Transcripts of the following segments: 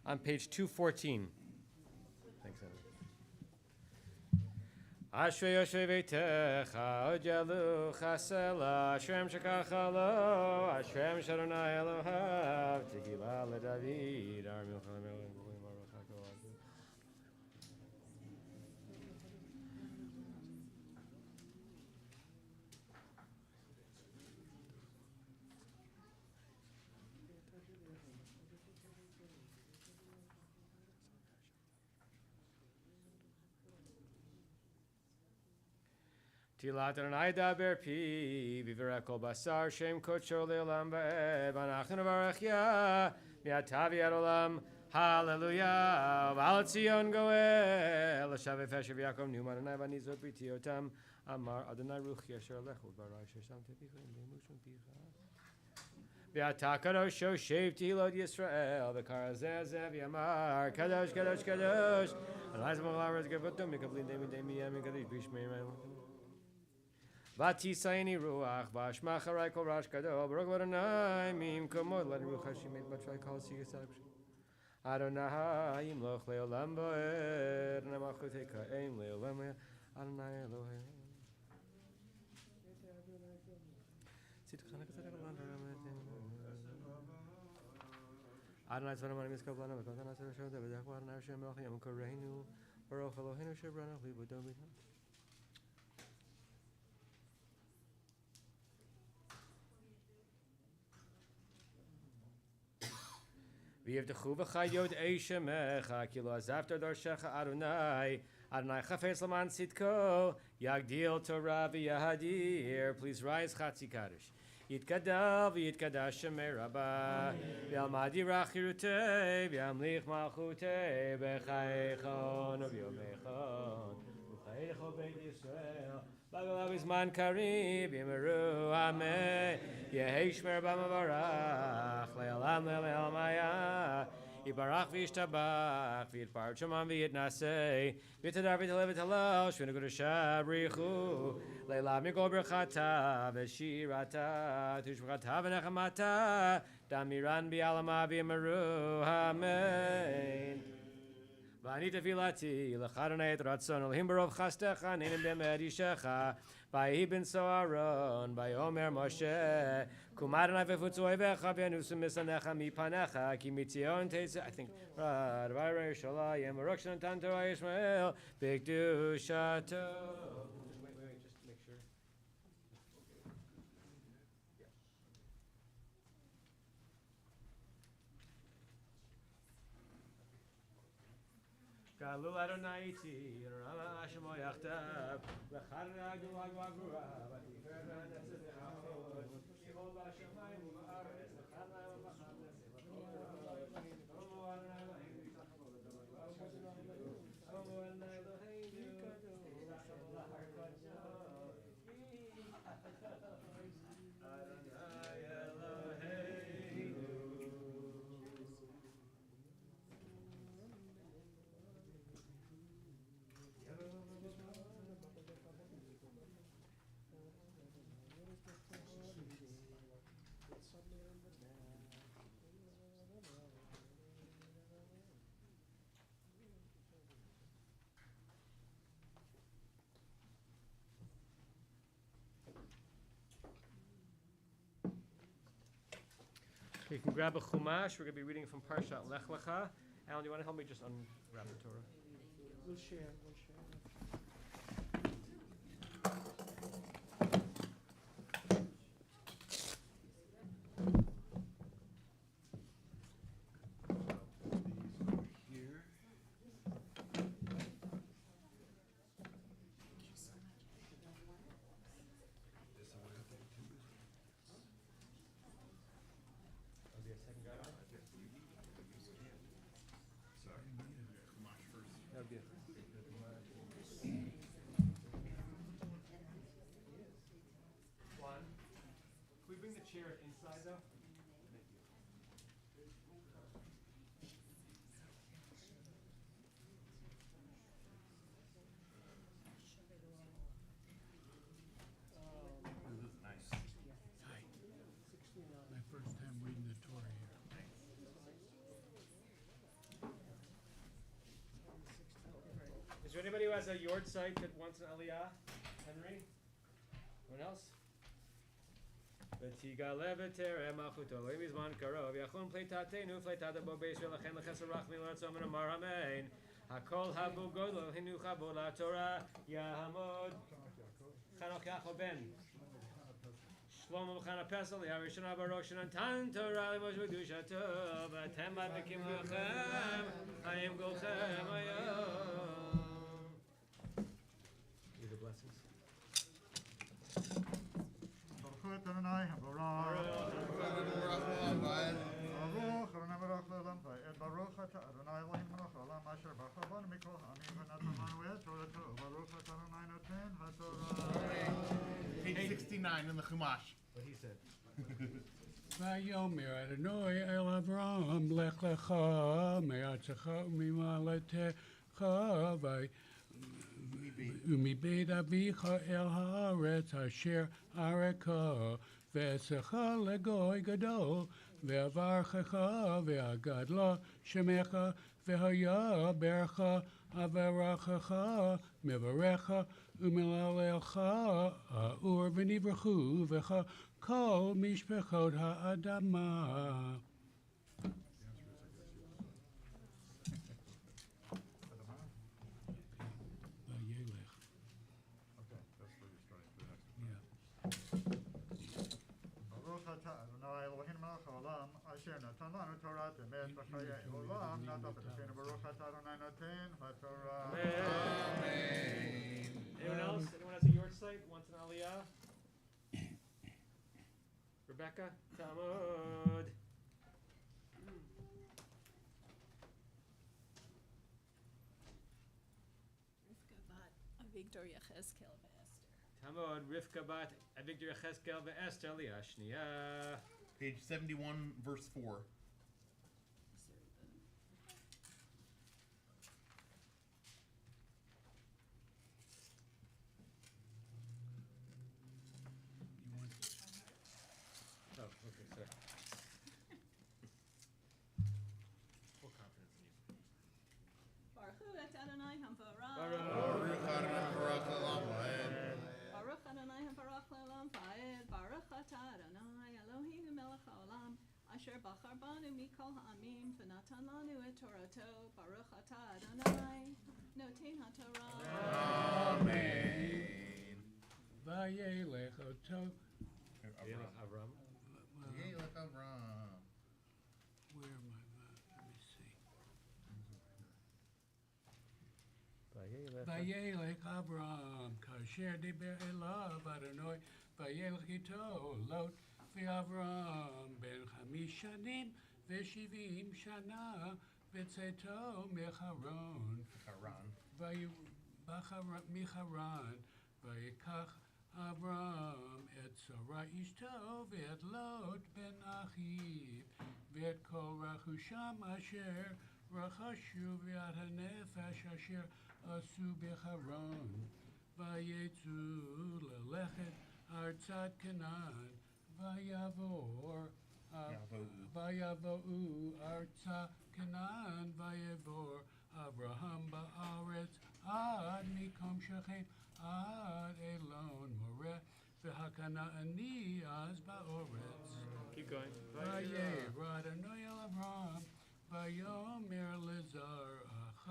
On page 214. Thanks, Anna. Ashrei Yoshvei Beitecha, Ojelu Chasela, Ashrem Shekachalo, Ashrem Shadonai Elohav, Tehila LeDavid, Ar Milchem Elohim Baruch HaKol. Tilat Adonai daber pi, v'virach kol basar, shem kodsho le'olam va'ed, v'anachnu nevarach mi'atav yad olam, hallelujah, v'al Tzion goel, l'shavei feshev Yaakov, Numan Adonai v'nizot b'tiotam, amar Adonai ruchi asher alechu, v'arai asher samte picha, v'emushon picha. V'ata kadosh yoshev tehilot Yisrael, v'karazeh zeh v'yamar, kadosh, kadosh, kadosh, Adonai z'machal ha'aretz gavotum, mikavlin demi demi yam, mikadish b'shmei ma'im. Vatisaini ruach vashmach harai kol rash kado baruch Adonai mim kamod let ruach hashimet batray kol sigasak Adonai imloch leolam boer namachuteka ein leolam Adonai Elohim. Adonai tzvanu manim yiskov lana v'kol tanas v'shod v'dach v'adonai Hashem melech yam koreinu baruch Eloheinu shebrana v'libodom b'tam. V'yivtechu v'chayot eishemecha ki lo azavta darshecha Adonai Adonai chafetz l'man tzidko yagdil Torah v'yahadir. Please rise Chatzi Kaddish. Yitkadal v'yitkadash shemei rabbah v'yalmad yirach yirutei v'yamlich malchutei b'chaychon v'yomechon v'chaycho beit Yisrael b'agalav izman karib yimeru ameh yehi shmer b'mavarach le'olam le'olam hayah Yibarach v'yishtabach v'yitbar shemam v'yitnasei v'yitadar v'yitalev v'yithalal shvinu g'dusha b'richu le'elav mikol b'rchata v'shirata tushvachata v'nechamata damiran b'yalama v'yimeru amen. V'ani tefilati l'chadonai et ratzon Elohim barov chastecha nenim demed yishecha v'yehi ben Soharon v'yomer Moshe kumadonai v'futzu oivecha v'yanusum misanecha mipanecha ki mitzion tetzeh. I think V'ayirei Yerushalayim v'rok shenatan Torah Yishmael b'kedushato. Wait, just make sure. Galul Adonai iti, Rama Shemo Yachtav, V'chadonai Gulag V'agura, V'tifer V'anetzet V'chachot, Shivol V'ashamayim V'aretz, V'chadonai V'chadonai V'chadonai Tomo Adonai Eloheinu, Yitzchakol V'Adonai Tomo Adonai Eloheinu, Yitzchakol V'Harkocho, Adonai Eloheinu. You can grab a chumash. We're going to be reading from Parshat Lech Lecha. Alan, do you want to help me just unwrap the Torah? We'll share. Chair inside though. Thank you. This is nice. Hi. My first time reading the Torah here. a yard site that wants an aliyah? Henry? Anyone else? ותגלה ותראה מלכותו, אלוהים מזמן קרוב, יכון פליטתנו, פליטת הבו בישראל, לכן לחסר רחמים לרצון ונאמר אמן. הכל הבו גודל, חינוך הבו לתורה, יעמוד. חנוך יעקב בן. שלמה וחנה פסל, הראשונה בראש שנתן תורה למשה בקדושתו, ואתם מדליקים לכם, חיים כולכם היום. Read the blessings. Baruch Adonai Habarach. Baruch Adonai Baruch Le'olam Va'ed. Baruch Ata Adonai Elohim Melech Haolam Asher Baruch Rabban Mikol Ha'amim V'natan Lanu Et Torato. Baruch Ata Adonai Noten HaTorah. Page 69 in the Chumash. What he said. ויאמר אדוני אל אברהם לך לך מארצך וממולדתך ומבית אביך אל הארץ אשר אראך ואעשך לגוי גדול ואברכך ואגדלה שמך והיה ברך אברכך מברך ומללך אור ונברכו בך כל משפחות האדמה. וילך. Okay, that's where you're starting for the next one. Baruch Ata Adonai Elohim Melech Haolam Asher Natan Lanu Torah Emet V'Chayei Olam Natan B'Tefenu Baruch Ata Adonai Noten HaTorah. Anyone else? Anyone has a yard site? Wants an aliyah? Rebecca? Talmud. Rivka bat Avigdor Yechezkel ve'Esther. Talmud. Rivka bat Avigdor Yechezkel ve'Esther aliyah shniya. Page 71, verse 4. Oh, okay, sorry. Full confidence in you. Baruch Hu et Adonai Hamvarach. Baruch Adonai Baruch Le'olam Va'ed. Baruch Adonai Hamvarach Le'olam Va'ed. Baruch Ata Adonai Eloheinu Melech Haolam Asher Bachar Banu Mikol Ha'amim V'natan Lanu et Torato. Baruch Ata Adonai Noten HaTorah. Amen. וילך אותו. Avram. Yelech Avram. Where am I? Let me see. וילך אברהם כאשר דיבר אליו אדוני וילך איתו לוט ואברהם בן 5 שנים ו70 שנה בצאתו מחרון מחרן ויקח אברהם את שרה אשתו ואת לוט בן אחיו ואת כל רכושם אשר רכשו ואת הנפש אשר עשו בחרון ויצאו ללכת ארצת כנען ויבואו ארצה כנען ויעבור אברהם בארץ עד מקום שכם עד אילון מורה והכנעני אז בארץ. Keep going. וירא אדוני אל אברהם ויאמר לזרעך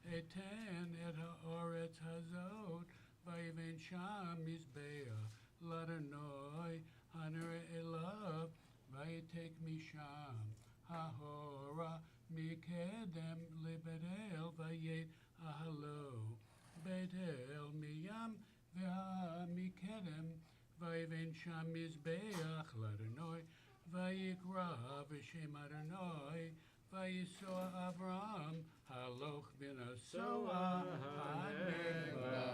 אתן את הארץ הזאת ויבן שם מזבח לאדוני הנראה אליו ויתק משם ההורה מקדם לבית אל וית אהלו בית אל מים והמקדם ויבן שם מזבח לאדוני ויקרא בשם אדוני ויסוע אברהם הלוך ונסוע הנגבה.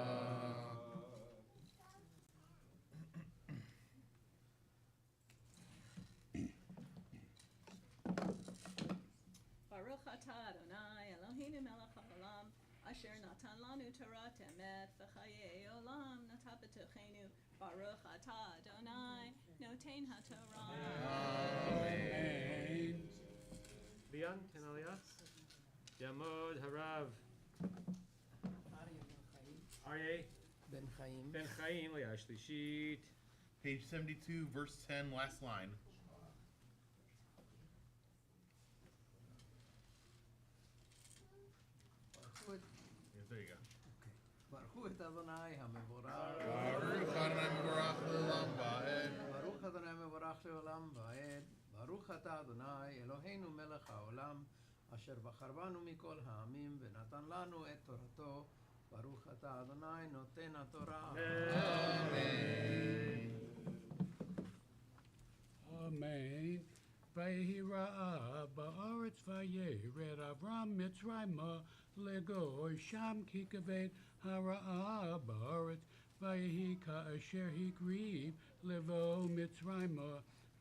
Baruch Ata Adonai Eloheinu Melech Haolam Asher Natan Lanu Torah Emet V'Chayei Olam Natan B'Tochenu Baruch Ata Adonai Noten HaTorah. Amen. Leon, an aliyah? Yamod Harav. Aryeh Ben Chaim. Ben Chaim Leah Shlishit. Page 72, verse 10, last line. Yeah, there you go. ברכו את אדוני המבורך. Baruch Adonai Mevorach Le'olam Va'ed. ברוך אדוני מבורך לעולם ועד. ברוך אתה אדוני אלוהינו מלך העולם, אשר בחר בנו מכל העמים ונתן לנו את תורתו. ברוך אתה אדוני נותן התורה. Amen. Vayehi ra'a ba'aretz vayered Avram Mitzrayma legoy sham kikaved hara'a ba'aretz vayehi ka'asher hikriv levo Mitzrayma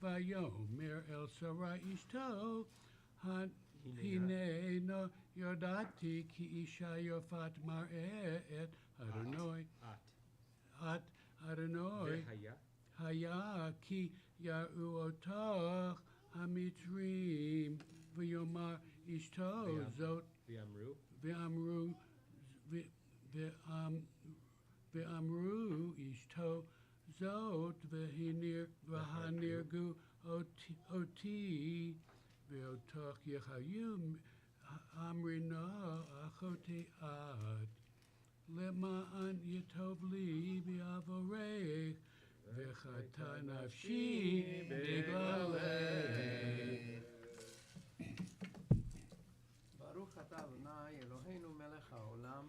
vayomer el Sarai ishto hinena yodati ki isha yofat mar'et Adonai at Adonai Vehaya. היה כי יראו אותך המצרים ויאמר אשתו זאת V'amru. ואמרו אשתו זאת והנהרגו אותי ואותך יחיו אמרינה אחותי את למען יטוב לי בעבורך וחטא נפשי בגללך. ברוך אתה אדוני אלוהינו מלך העולם,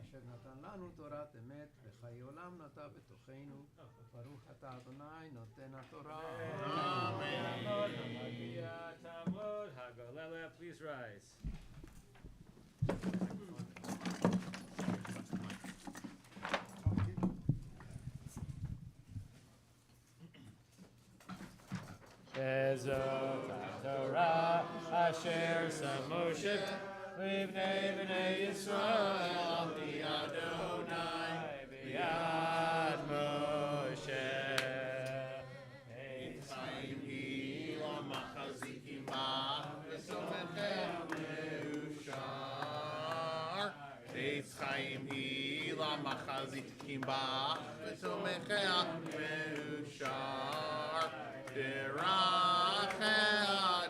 אשר נתן לנו תורת אמת וחיי עולם נטע בתוכנו. ברוך אתה אדוני נותן התורה. Tamod Hamagia Tamod Hagolela. Please rise. Bezot Torah Asher Samoshe Livnei Bnei Yisrael Di Adonai B'yad Moshe. Eitz Chaim hi lamachazikim ba v'somechem meushar. Eitz Chaim hi lamachazikim ba v'somechem meushar. Derachea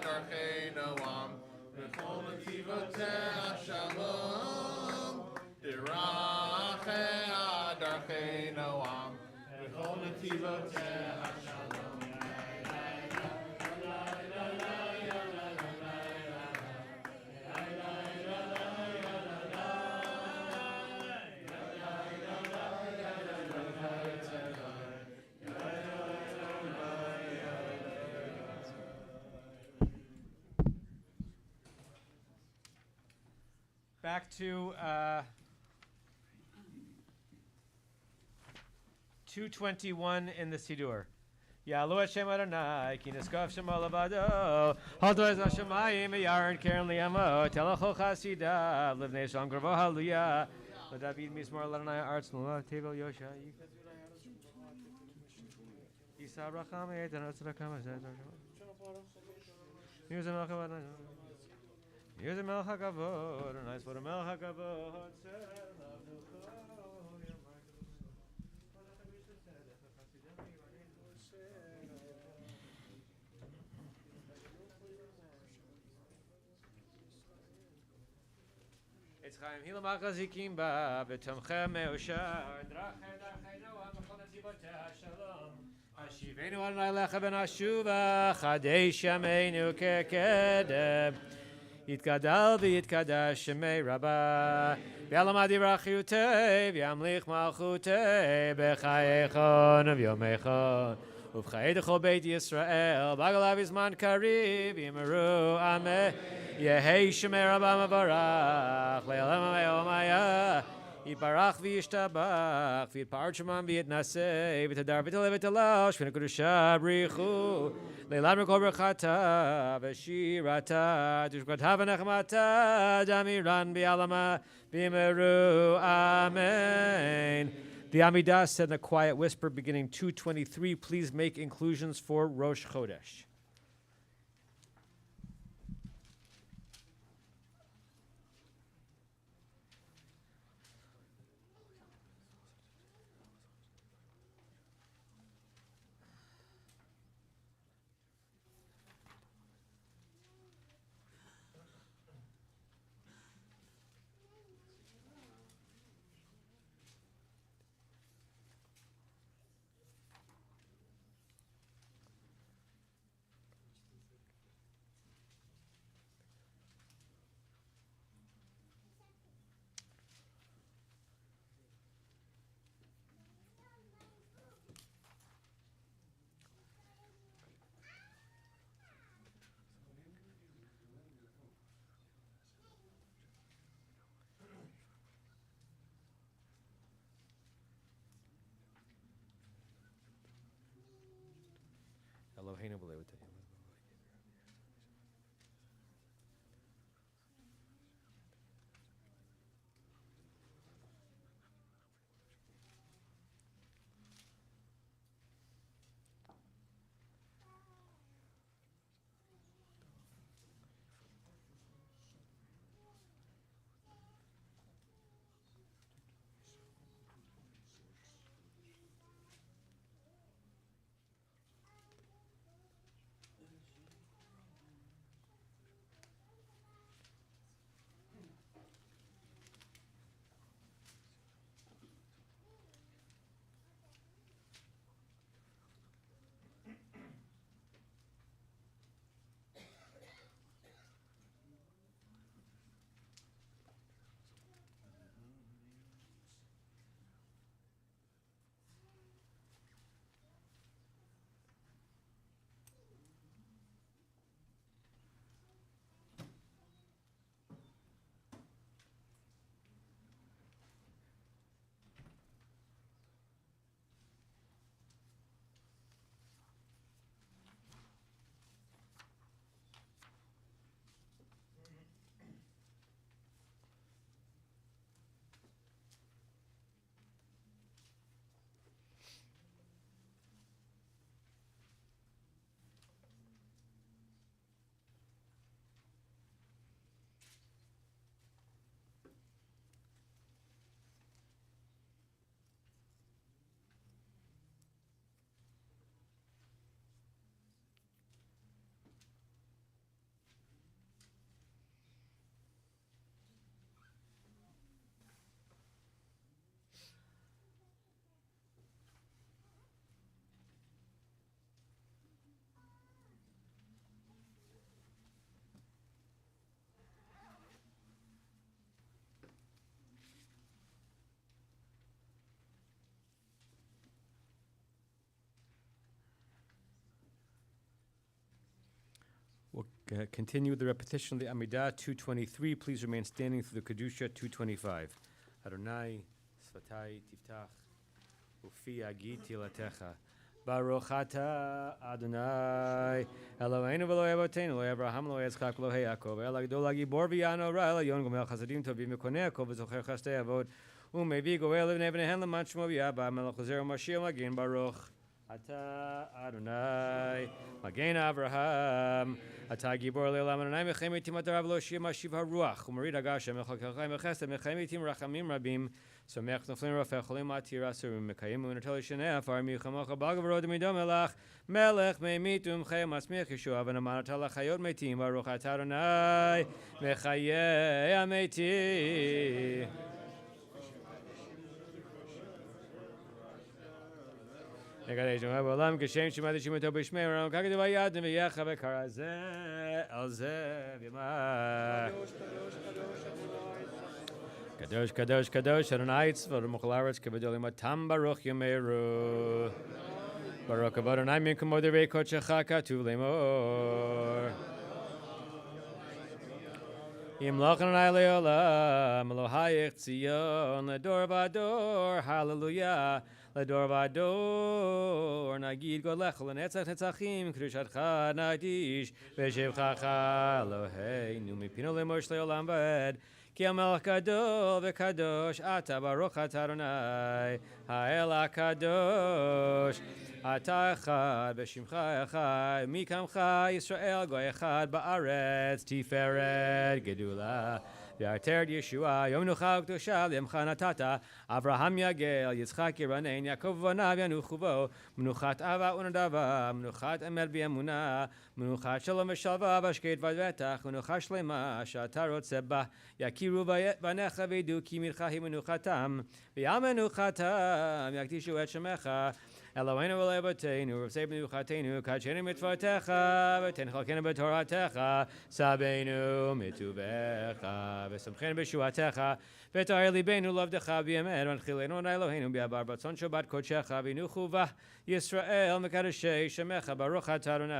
darchei noam v'chol netivoteh shalom. Derachea darchei noam v'chol netivoteh shalom. Back to 221 in the Siddur. Ya'alu Hashem Adonai, ki niskaf Shemo levado. Haldo ez Hashemayim, yaron keren liyamo. Telachol chasidav, livnei Shalom Gravo, hallelujah. David Mismor Adonai Arts Nula Tevel Yosha. Isa Racham et and Atzrakam. Here's a Melcha Adonai. Here's a Melcha Kavod, and nice for a Melcha Kavod. It's Chaim Hila Machazikim Ba, Betomcha Meoshar, Drache Noam, Bechol Netivoteh Shalom. Hashivenu Adonai Lecha Ben Hashuva, Chadesh Yameinu Kekedem. Yitgadal v'yitkadosh Shemei Rabbah, v'yalamad yirachiyutei, v'yamlich malchutei, b'chayechon v'yomechon, uv'chayei d'chol beit Yisrael, b'agalav yizman kariv, yimeru ameh, yehei Shemei Rabbah mevarach, le'olam ha'mayah, yitbarach v'yishtabach, v'yitpa'ar shemam v'yitnaseh, v'tadar v'talev v'talash, v'nekudusha b'richu, Leilam Rekol Berchata, Veshirata, Dushkata V'nechmata, Damiran B'alama, B'meru, Amen. The Amidah said in a quiet whisper beginning 223, please make inclusions for Rosh Chodesh. Eloheinu v'lo Eloteinu. We'll continue with the repetition of the Amidah 223. Please remain standing through the Kedusha 225. Adonai, Sfatai, Tiftach, Ufi Agi Tilatecha. Baruch Ata Adonai Eloheinu v'lo Eloteinu lo Avraham lo Yitzchak lo Yaakov El Agdol Agibor v'Yano Ra El Yon Gomel Chasadim Tovim Mekonei Yaakov v'Zocher Chastei Avod Umevi Goel Levnei Bneihen L'man Shmo V'Yabba Melech Ozer Mashiach Magin Baruch Ata Adonai Magen Avraham Ata Gibor Le'olam Adonai Mechem Eitim Atarav Lo Shia Mashiv HaRuach Umerid Agashem Mechakachai Mechesed Mechem Eitim Rachamim Rabim Somech Noflim Rafel Cholim Atir Asurim Mekayim Unatol Shnei Afar Michamocha Bagavarod Midom Elach Melech Meimitum Chayim Asmiach Yeshua V'Namanatala Chayot Meitim Baruch Ata Adonai Mechayei Ameitim Nekadesh Noah Olam Kashem Shemad Shemoto B'Shmei Ram Kagadu Vayad V'Yecha V'Karazeh Alzeh V'Yamah Kadosh Kadosh Kadosh Adonai Tzvah Mukhlaretz Kevadolim Atam Baruch Yameru Baruch Adonai Min Kamod Reikot Shecha Katuv Lemor Yimlach Adonai Leolam Elohayich Tzion Ledor Vador Hallelujah Ledor Vador Nagid Golech Lenetzach Netzachim Kedushatcha Nadish V'Shevchacha Eloheinu Mipino Lemor Shlei Olam V'Ed Ki HaMelech Gadol V'Kadosh Ata Baruch Ata Adonai Ha'el HaKadosh Ata Echad V'Shimcha Echad Mikamcha Yisrael Goy Echad Ba'aretz Tiferet Gedula V'Arter Yeshua Yom Nucha K'dosha L'Yamcha Natata Avraham Yagel Yitzchak Yiranein Yaakov Vanav Yanuchuvo Menuchat Ava Unadava Menuchat Emel B'Yamuna Menuchat Shalom V'Shalva V'Ashkeit V'Vetach Menuchat Shlema Sh'ata Rotzeh Ba Yakiru V'Necha V'Yidu Ki Milcha Hi Menuchatam V'Yamenuchatam Yakdishu Et Shemecha Eloheinu v'levoteinu, v'sei b'nuchatenu, kachenu mitzvotecha, v'ten chalkenu b'toratecha, sabeinu mituvecha, v'samchenu b'shuatecha, ותאר ליבנו לעבדך באמת, ונחילנו על אלוהינו בעבר רצון שבת קודשך, וינוחו בה ישראל מקדשי שמך, ברוך אתה אדוני,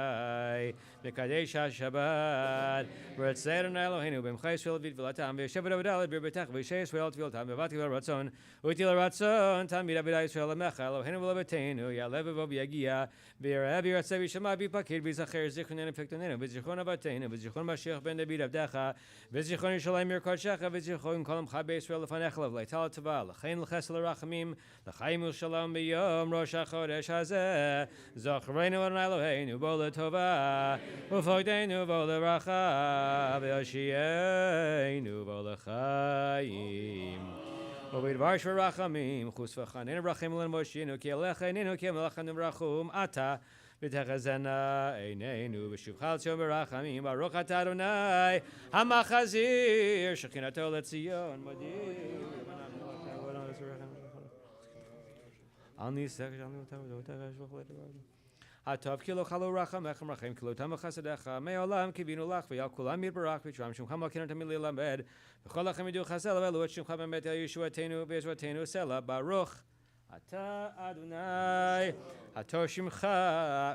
מקדש השבת, ורצה אדוני אלוהינו במך ישראל ותפילתם, וישב ודל את ברביתך, וישי ישראל תפילתם, ובאתי לרצון, ואיתי לרצון, תמיד עבדי ישראל עמך, אלוהינו ולביתנו, יעלה ובוא ויגיע, ויראה וירצה וישמע ויפקד ויזכר זיכרוננו ופקדוננו, וזיכרון אבותינו, וזיכרון משיח בן דוד עבדך, וזיכרון ירושלים עיר קודשך, וזיכרון כל עמך בישראל לפניך לבליטה לטובה, לכן לחסד לרחמים, לחיים ולשלום ביום ראש החודש הזה, זכרנו אדוני אלוהינו בו לטובה, ופקדנו בו לברכה, ויושיענו בו לחיים. ובדבר שרחמים, חוס וחננו ברחמים ולנבושנו, כי אליך עינינו, כי מלאכנו ברחום, אתה ותחזינה עינינו, ושובך לציון ברחמים, ברוך אתה אדוני, המחזיר, שכינתו לציון, מדהים. אל ניסך, הטוב כי לא חלו רחמך מרחם, כי לא תמה חסדך, מעולם קיווינו לך, ויל כולם יתברך, ויתרם שמך מלכנו תמיד ללמד, וכל לכם ידעו חסד, ואלו את שמך באמת על ישועתנו וישועתנו סלע, ברוך אתה אדוני, הטוב שמך,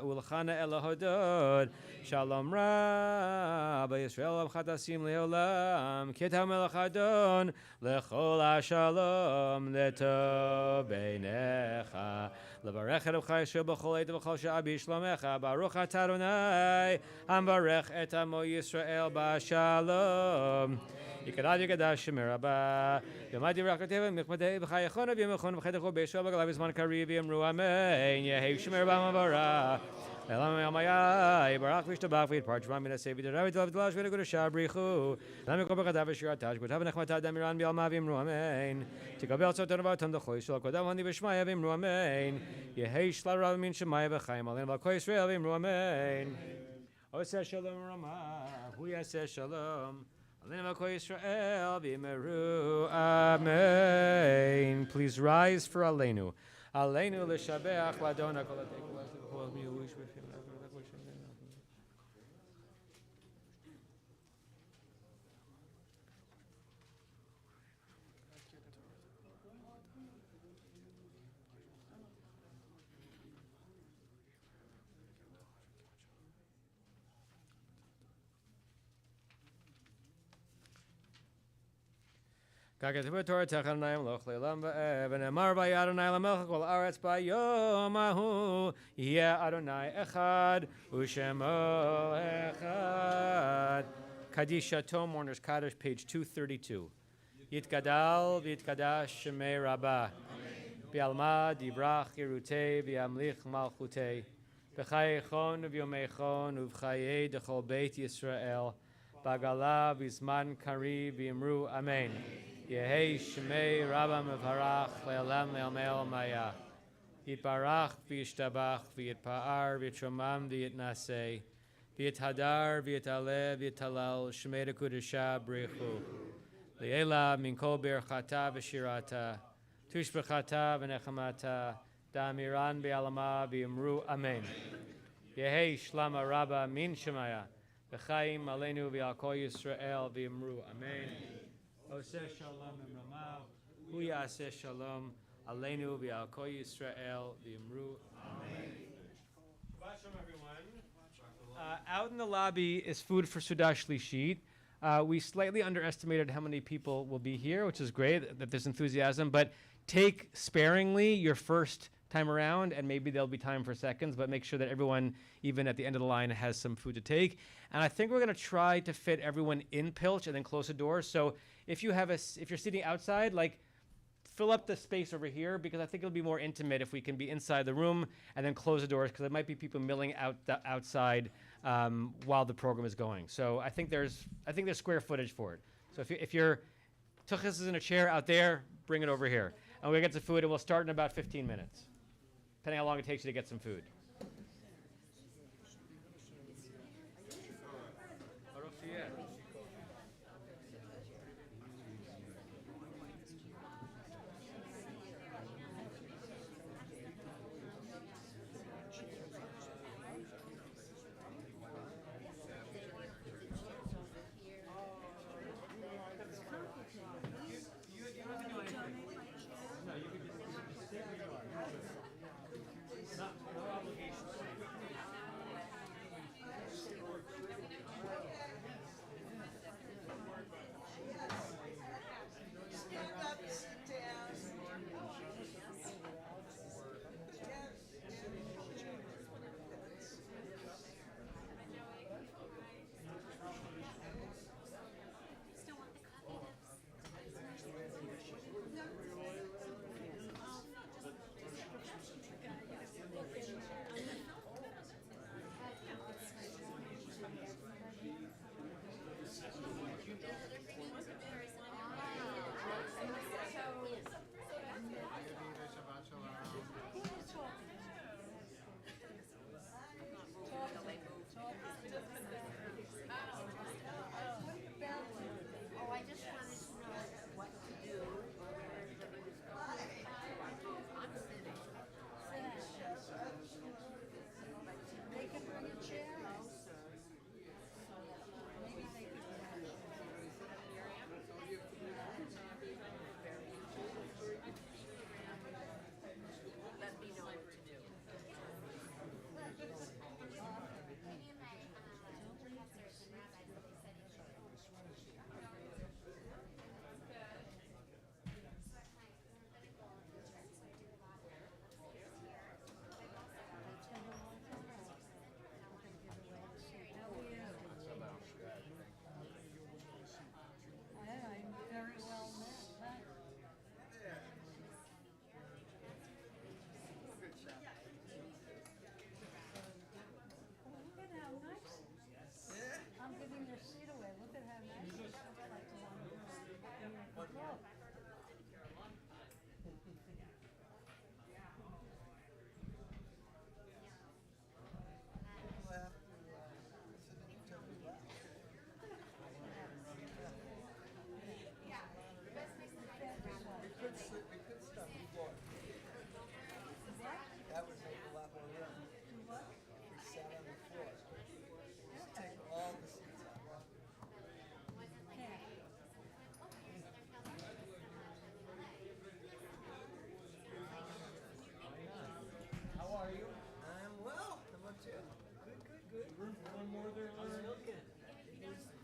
ולך נאה להודות, שלום רב, בישראל עמך תשים לעולם, כי אתה מלך אדון, לכל השלום, לטוב בעיניך. לברך את עמך ישראל בכל עת ובכל שעה בשלומך, ברוך אתה אדוני, המברך את עמו ישראל בשלום. יקדש יקדש שמר רבה, ימד יברך לטבע ומחמדי בחייכון ובימכון וחדך ובישראל בגלה בזמן קריב יאמרו אמן, יהי שמר רבה מברך. אלוהים עמיה, יברך וישתבח ויתפאר שמם מן הסייב ותודה ותלב ותלש ונקודשה בריחו. למה יקרא ברכתה ושירתה, שכבודה ונחמתה דמירן בעלמה ויאמרו אמן. תקבל צאתנו ואתם דחוי של הקודם הני ושמיה ויאמרו אמן. יהי שלל רב מן שמיה וחיים עלינו ועל כל ישראל ויאמרו אמן. עושה שלום רמה, הוא יעשה שלום. עלינו כל ישראל ויאמרו אמן. Please rise for עלינו. עלינו לשבח לאדון הכל התקווה וכל מיואש ופעמים. ככתוב בתורתך אדוני המלוך לעולם ועד, ונאמר ביד אדוני למלך כל הארץ ביום ההוא, יהיה אדוני אחד ושמו אחד. קדישתו, Mourner's Kaddish, page 232. יתגדל ויתקדש שמי רבה, בעלמא יברח ירותי וימליך מלכותי, בחייכון וביומייכון ובחיי דכל בית ישראל, בגלה בזמן קריב ויאמרו אמן. יהי שמי רבה מברך לעולם לעמל מיה. יתברך וישתבח ויתפאר ויתרומם ויתנשא, ויתהדר ויתעלה ויתהלל שמי דקודשה בריחו. לעילה מן כל ברכתה ושירתה, תשבחתה ונחמתה, דאמירן בעלמה ויאמרו אמן. יהי שלמה רבה מן שמיה, וחיים עלינו ועל כל ישראל ויאמרו אמן. עושה שלום אמרמיו, הוא יעשה שלום עלינו ועל כל ישראל ויאמרו amen. Shabbat shalom, everyone. Out in the lobby is food for Sudah Shlishit. We slightly underestimated how many people will be here, which is great that there's enthusiasm, but take sparingly your first time around, and maybe there'll be time for seconds, but make sure that everyone, even at the end of the line, has some food to take. And I think we're going to try to fit everyone in Pilch and then close the doors. So if you're sitting outside, like, fill up the space over here, because I think it'll be more intimate if we can be inside the room and then close the doors, because there might be people milling outside while the program is going. So I think there's square footage for it. So if you're Tuchis is in a chair out there, bring it over here. And we'll get some food, and we'll start in about 15 minutes, depending how long it takes you to get some food.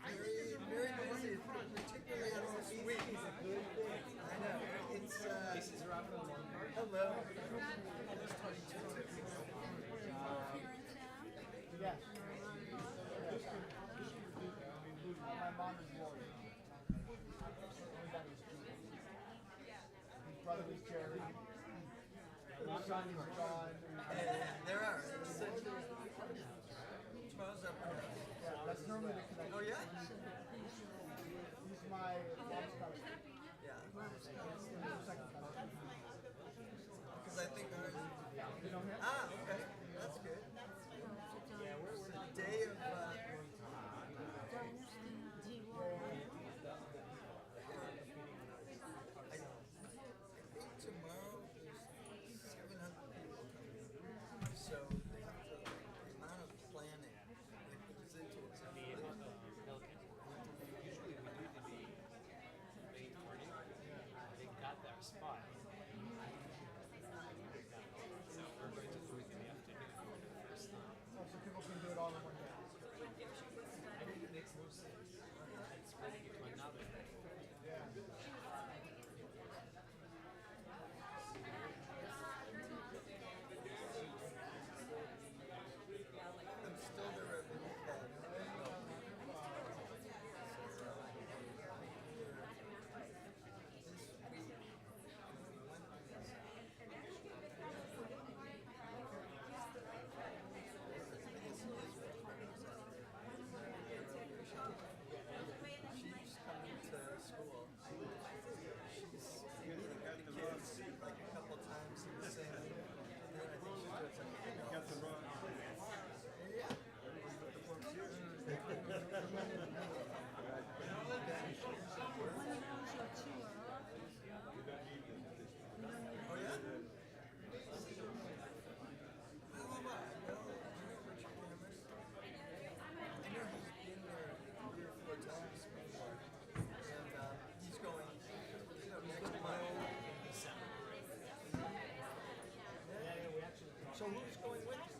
Very, very busy, particularly on this week. I know. It's this is Raphael. Hello. Yes. My mom is Lori. His brother was Jerry. His son is John. There are. Charles up there. Yeah, that's normally the connection. Oh, yeah? He's my mom's cousin. Yeah. Second cousin. Because I think ours. You know him? Ah, okay. That's good. Yeah, we're the day of. I think tomorrow there's 700 people coming. So they have to, the amount of planning that goes into it. Usually we do the main party. They got their spot. So we're going to do it in the afternoon for the first time. So people can do it all in one day. I think it makes more sense. And spreading it to another day. I'm still the revenue head. She's coming to school. She's meeting the kids like a couple times in the same and then I think she's doing something else. Yeah. Oh yeah? He's going, next month. So who's going with you?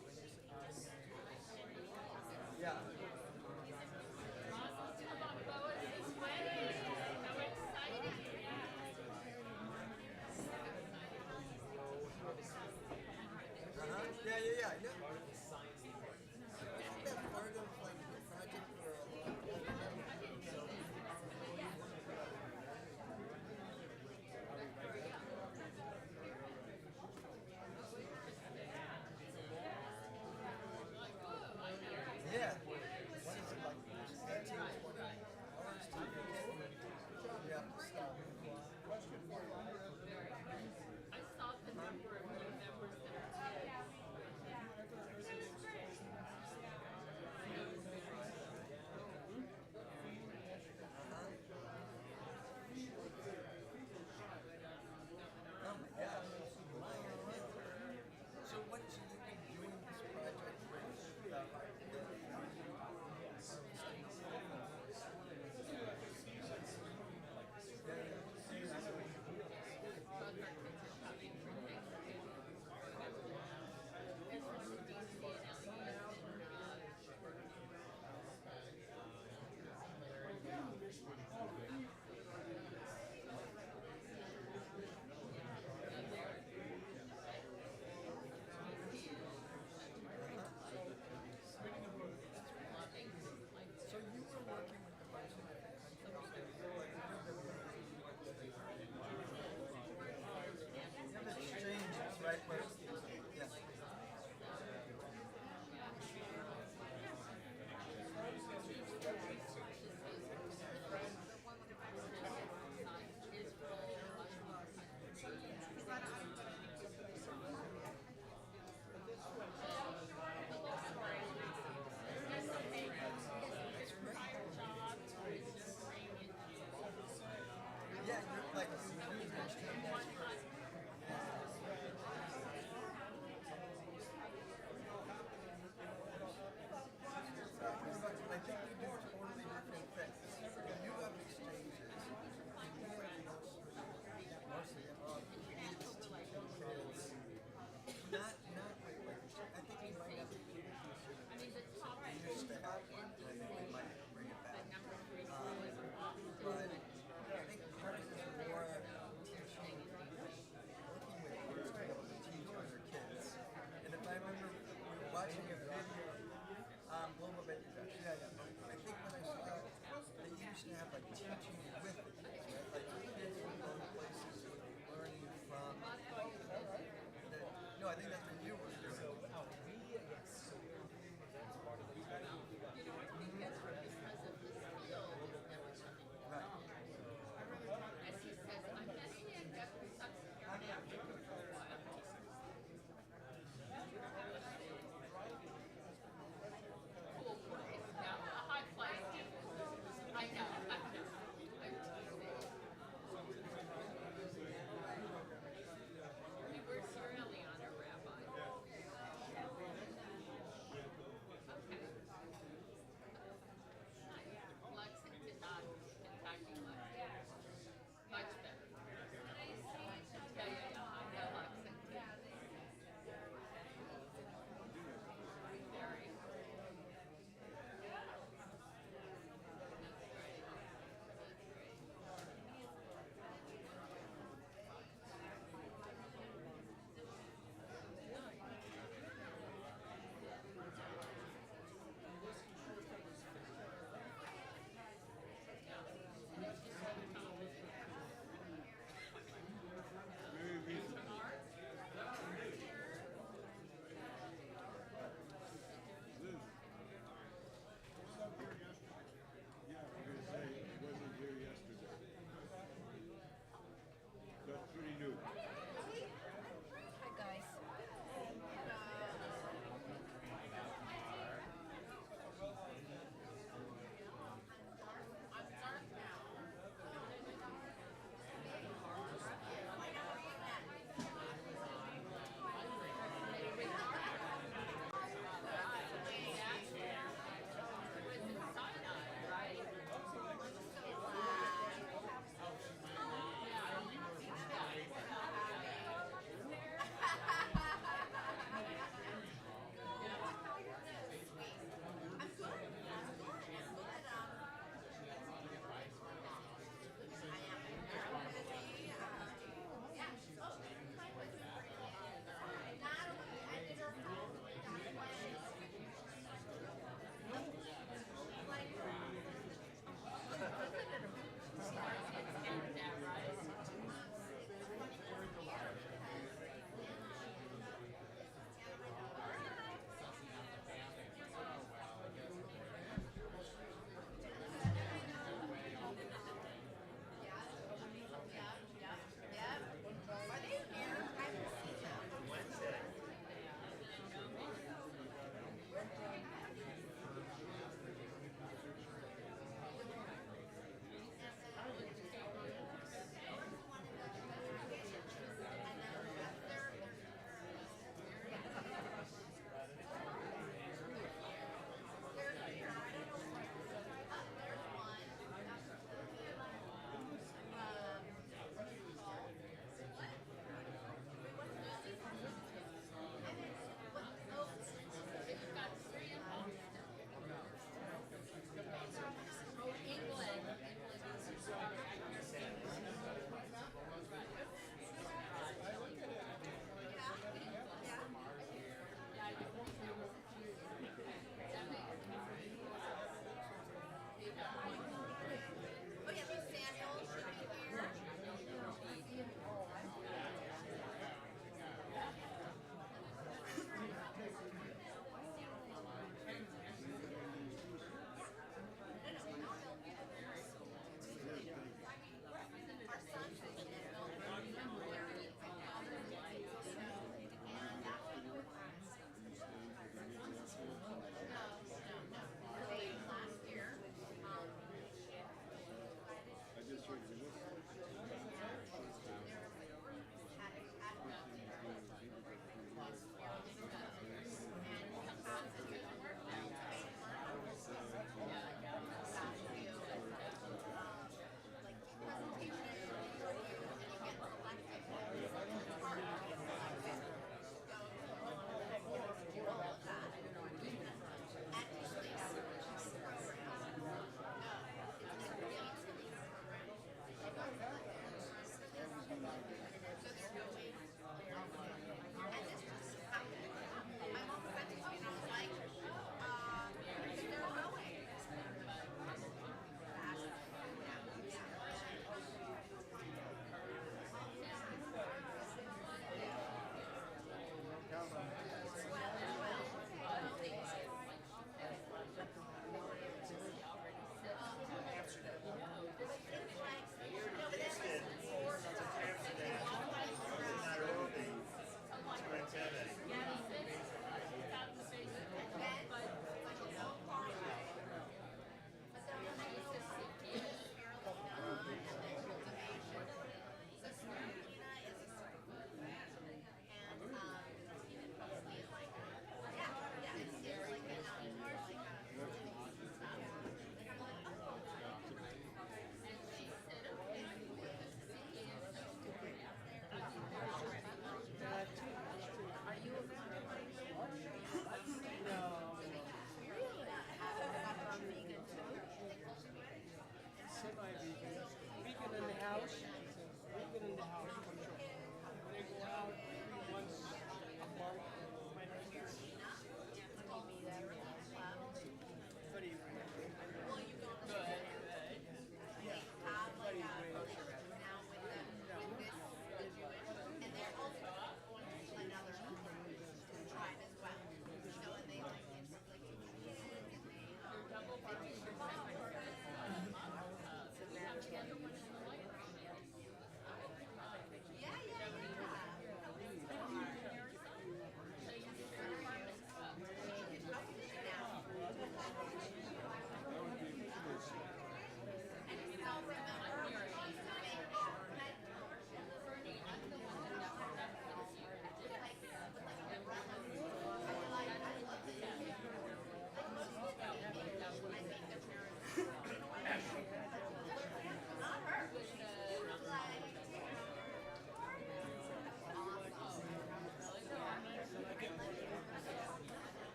Yeah. Yeah, I know. Isn't that part of like the project for a long time? Yeah. What is it like? 19, 20 hours to get? You have to stop. Question for you. I saw the number of new members that are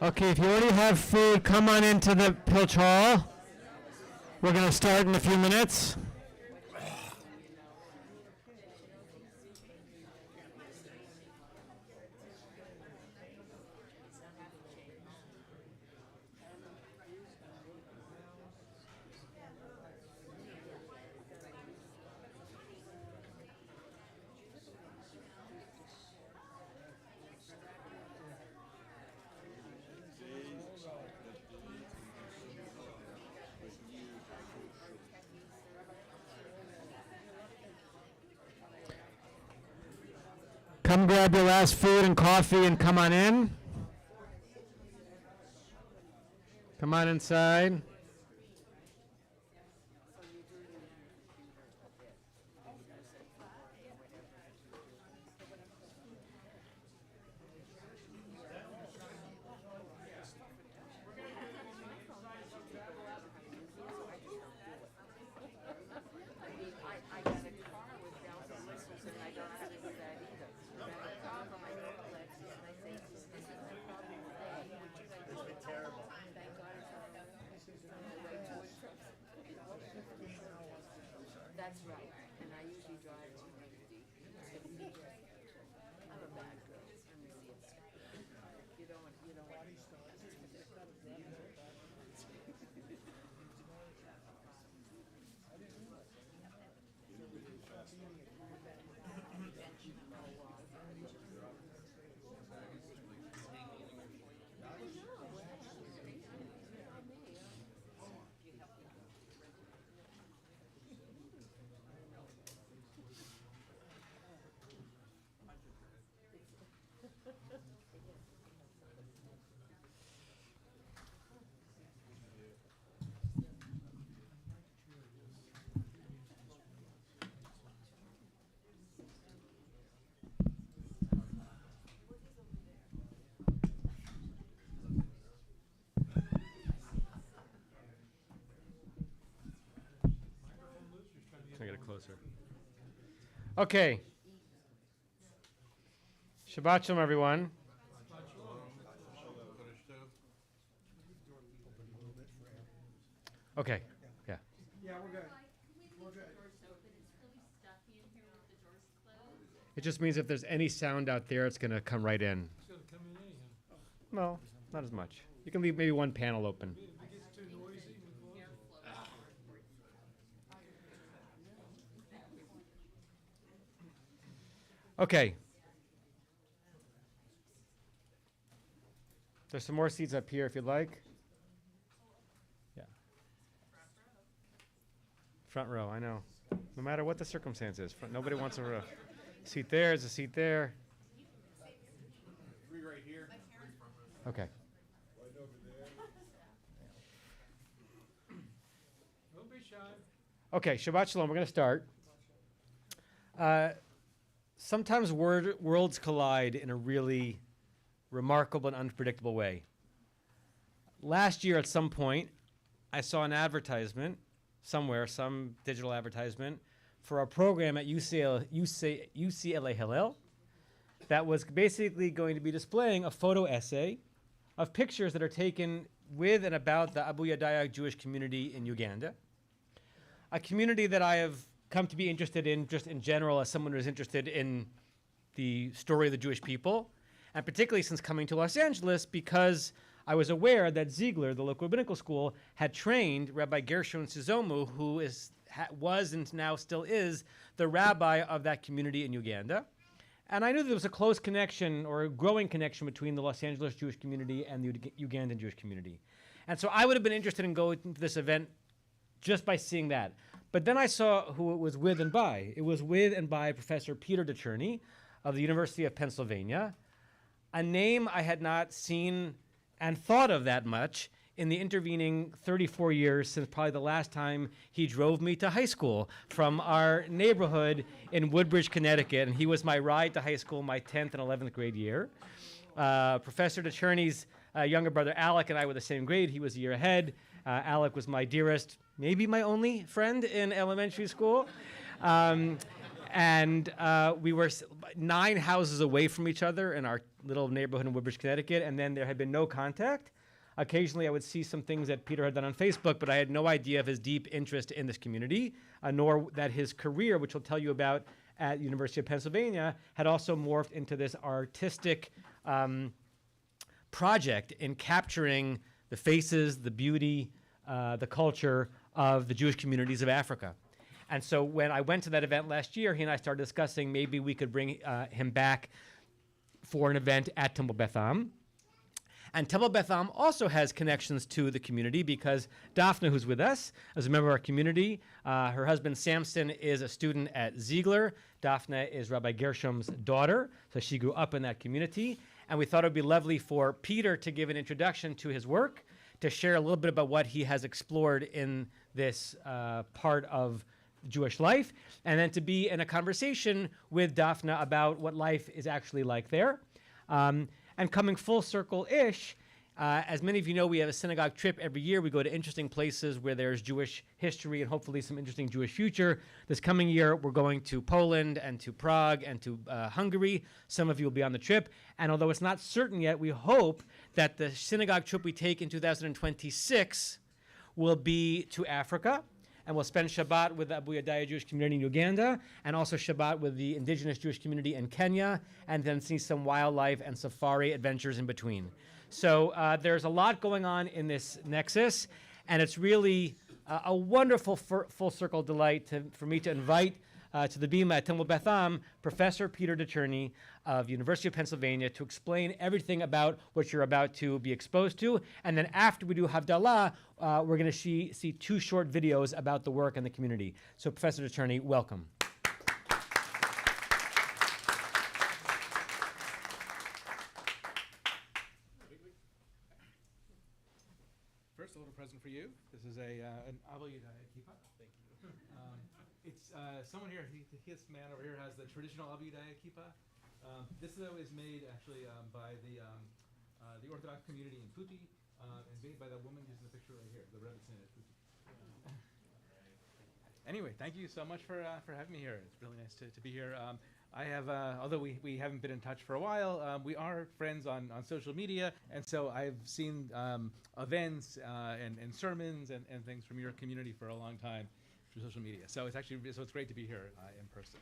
Okay, if you already have food, come on into the Pilch Hall. We're going to start in a few minutes. Come grab your last food and coffee and come on in. Come on inside. That's right, and I usually drive to Unity. I'm a bad girl. I'm really upset. You don't want. Can I get it closer? Okay. Shabbat shalom, everyone. Okay. Yeah. Yeah, we're good. It just means if there's any sound out there, it's going to come right in. It's gonna come in anyhow. No, not as much. You can leave maybe one panel open. If it gets too noisy, we close it. Okay. There's some more seats up here if you'd like. Yeah. Front row, I know. No matter what the circumstances, nobody wants a row. Seat there is a seat there. 3 right here. Okay. Don't be shy. Okay, Shabbat Shalom. We're going to start. Sometimes worlds collide in a really remarkable and unpredictable way. Last year, at some point, I saw an advertisement somewhere, some digital advertisement, for a program at UCLA Hillel that was basically going to be displaying a photo essay of pictures that are taken with and about the Abu Yadaya Jewish community in Uganda, a community that I have come to be interested in just in general as someone who's interested in the story of the Jewish people, and particularly since coming to Los Angeles because I was aware that Ziegler, the local rabbinical school, had trained Rabbi Gershon Sizomu, who was and now still is the rabbi of that community in Uganda. And I knew there was a close connection or a growing connection between the Los Angeles Jewish community and the Ugandan Jewish community. And so I would have been interested in going to this event just by seeing that. But then I saw who it was with and by. It was with and by Professor Peter DeCherney of the University of Pennsylvania, a name I had not seen and thought of that much in the intervening 34 years since probably the last time he drove me to high school from our neighborhood in Woodbridge, Connecticut. And he was my ride to high school my 10th and 11th grade year. Professor DeCherney's younger brother Alec and I were the same grade. He was a year ahead. Alec was my dearest, maybe my only friend in elementary school. And we were 9 houses away from each other in our little neighborhood in Woodbridge, Connecticut, and then there had been no contact. Occasionally, I would see some things that Peter had done on Facebook, but I had no idea of his deep interest in this community, nor that his career, which I'll tell you about at University of Pennsylvania, had also morphed into this artistic project in capturing the faces, the beauty, the culture of the Jewish communities of Africa. And so when I went to that event last year, he and I started discussing maybe we could bring him back for an event at Temple Beth Am. And Temple Beth Am also has connections to the community because Daphne, who's with us, is a member of our community. Her husband, Samson, is a student at Ziegler. Daphne is Rabbi Gershom's daughter, so she grew up in that community. And we thought it would be lovely for Peter to give an introduction to his work, to share a little bit about what he has explored in this part of Jewish life, and then to be in a conversation with Daphne about what life is actually like there. And coming full circle-ish, as many of you know, we have a synagogue trip every year. We go to interesting places where there's Jewish history and hopefully some interesting Jewish future. This coming year, we're going to Poland and to Prague and to Hungary. Some of you will be on the trip. And although it's not certain yet, we hope that the synagogue trip we take in 2026 will be to Africa. And we'll spend Shabbat with the Abu Yadaya Jewish community in Uganda, and also Shabbat with the indigenous Jewish community in Kenya, and then see some wildlife and safari adventures in between. So there's a lot going on in this nexus, and it's really a wonderful full circle delight for me to invite to the Bima at Temple Beth Am, Professor Peter DeCherney of University of Pennsylvania, to explain everything about what you're about to be exposed to. And then after we do Havdalah, we're going to see 2 short videos about the work and the community. So Professor DeCherney, welcome. First, a little present for you. This is an Abu Yadaya kippah. Thank you. It's someone here. This man over here has the traditional Abu Yadaya kippah. This though is made actually by the Orthodox community in Futi, and made by that woman who's in the picture right here, the Rebbetzin at Futi. Anyway, thank you so much for having me here. It's really nice to be here. I have, although we haven't been in touch for a while, we are friends on social media, and so I've seen events and sermons and things from your community for a long time through social media. So it's great to be here in person.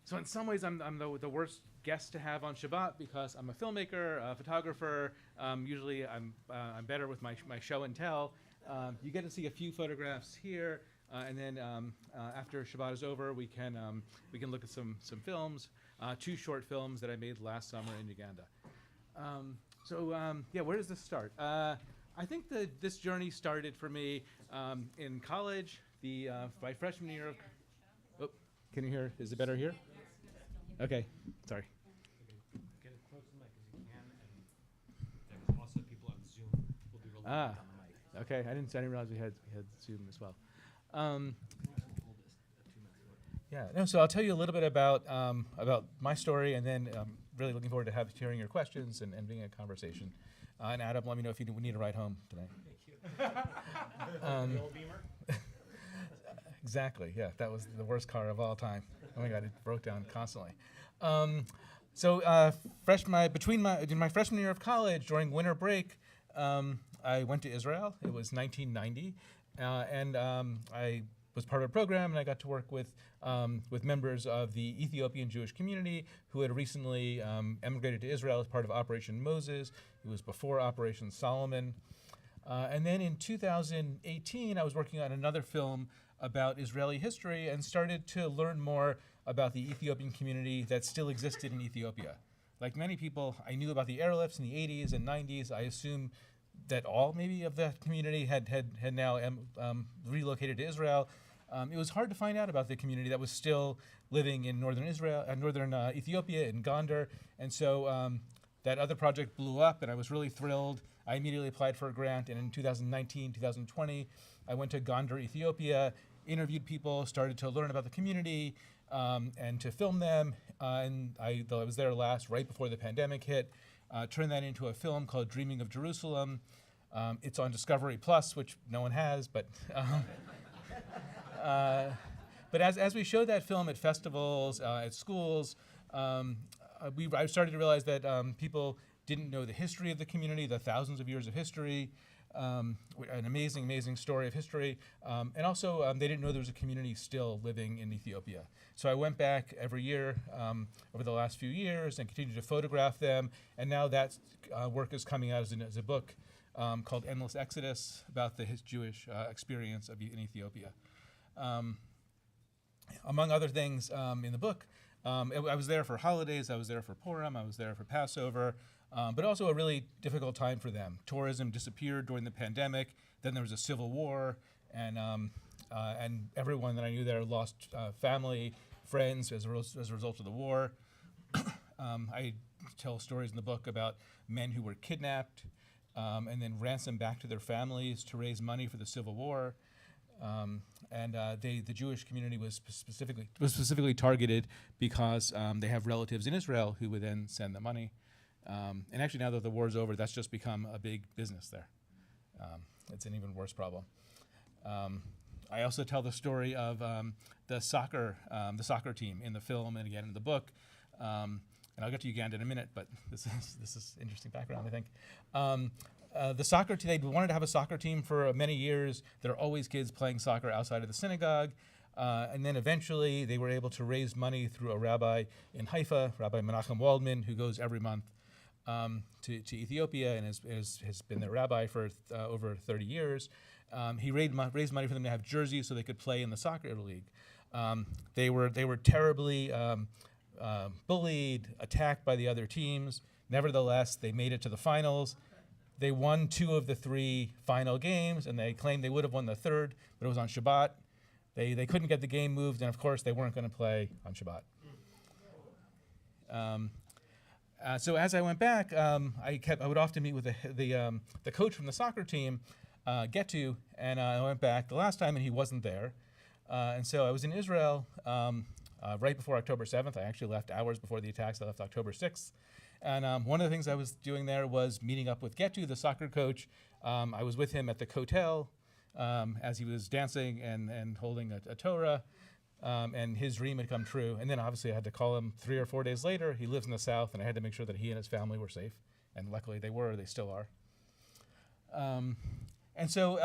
So in some ways, I'm the worst guest to have on Shabbat because I'm a filmmaker, a photographer. Usually, I'm better with my show and tell. You get to see a few photographs here, and then after Shabbat is over, we can look at some films, 2 short films that I made last summer in Uganda. Where does this start? I think this journey started for me in college. My freshman year of. Oh, can you hear? Is it better here? Okay, sorry. Get as close to the mic as you can, and there's also people on Zoom will be relying on the mic. Okay, I didn't realize we had Zoom as well. So I'll tell you a little bit about my story, and then really looking forward to hearing your questions and being in a conversation. And Adam, let me know if you need a ride home today. Thank you. The old Beamer? Exactly, yeah, that was the worst car of all time. Oh my God, it broke down constantly. Between my freshman year of college, during winter break, I went to Israel. It was 1990, and I was part of a program, and I got to work with members of the Ethiopian Jewish community who had recently emigrated to Israel as part of Operation Moses. It was before Operation Solomon. And then in 2018, I was working on another film about Israeli history and started to learn more about the Ethiopian community that still existed in Ethiopia. Like many people, I knew about the airlifts in the 80s and 90s. I assume that all maybe of that community had now relocated to Israel. It was hard to find out about the community that was still living in northern Israel, northern Ethiopia, in Gondar. And so that other project blew up, and I was really thrilled. I immediately applied for a grant, and in 2019, 2020, I went to Gondar, Ethiopia, interviewed people, started to learn about the community, and to film them. Though I was there last, right before the pandemic hit, turned that into a film called Dreaming of Jerusalem. It's on Discovery Plus, which no one has, but But as we showed that film at festivals, at schools, I started to realize that people didn't know the history of the community, the thousands of years of history, an amazing, amazing story of history, and also they didn't know there was a community still living in Ethiopia. So I went back every year over the last few years and continued to photograph them, and now that work is coming out as a book called Endless Exodus, about the Jewish experience in Ethiopia. Among other things in the book, I was there for holidays, I was there for Purim, I was there for Passover, but also a really difficult time for them. Tourism disappeared during the pandemic, then there was a civil war, and everyone that I knew there lost family, friends as a result of the war. I tell stories in the book about men who were kidnapped and then ransomed back to their families to raise money for the civil war. The Jewish community was specifically targeted because they have relatives in Israel who would then send the money. And actually, now that the war's over, that's just become a big business there. It's an even worse problem. I also tell the story of the soccer team in the film and again in the book. And I'll get to Uganda in a minute, but this is interesting background, I think. The soccer team, they wanted to have a soccer team for many years. There are always kids playing soccer outside of the synagogue. And then eventually they were able to raise money through a rabbi in Haifa, Rabbi Menachem Waldman, who goes every month to Ethiopia and has been their rabbi for over 30 years. He raised money for them to have jerseys so they could play in the soccer league. They were terribly bullied, attacked by the other teams. Nevertheless, they made it to the finals. They won 2 of the 3 final games, and they claimed they would have won the third, but it was on Shabbat. They couldn't get the game moved, and of course, they weren't going to play on Shabbat. So as I went back, I would often meet with the coach from the soccer team, Getu, and I went back the last time, and he wasn't there. And so I was in Israel right before October 7th. I actually left hours before the attacks. I left October 6th. And one of the things I was doing there was meeting up with Getu, the soccer coach. I was with him at the hotel as he was dancing and holding a Torah, and his dream had come true. And then obviously I had to call him 3 or 4 days later. He lives in the south, and I had to make sure that he and his family were safe. And luckily they were, they still are. And so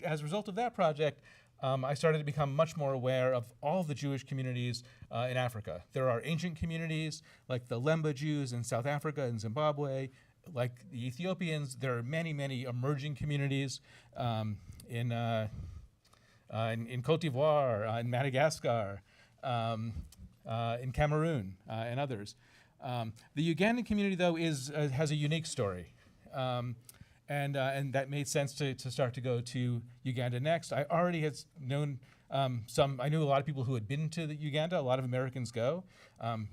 as a result of that project, I started to become much more aware of all the Jewish communities in Africa. There are ancient communities like the Lemba Jews in South Africa and Zimbabwe, like the Ethiopians. There are many, many emerging communities in Cote d'Ivoire, in Madagascar, in Cameroon, and others. The Ugandan community, though, has a unique story. And that made sense to start to go to Uganda next. I already had known I knew a lot of people who had been to Uganda. A lot of Americans go.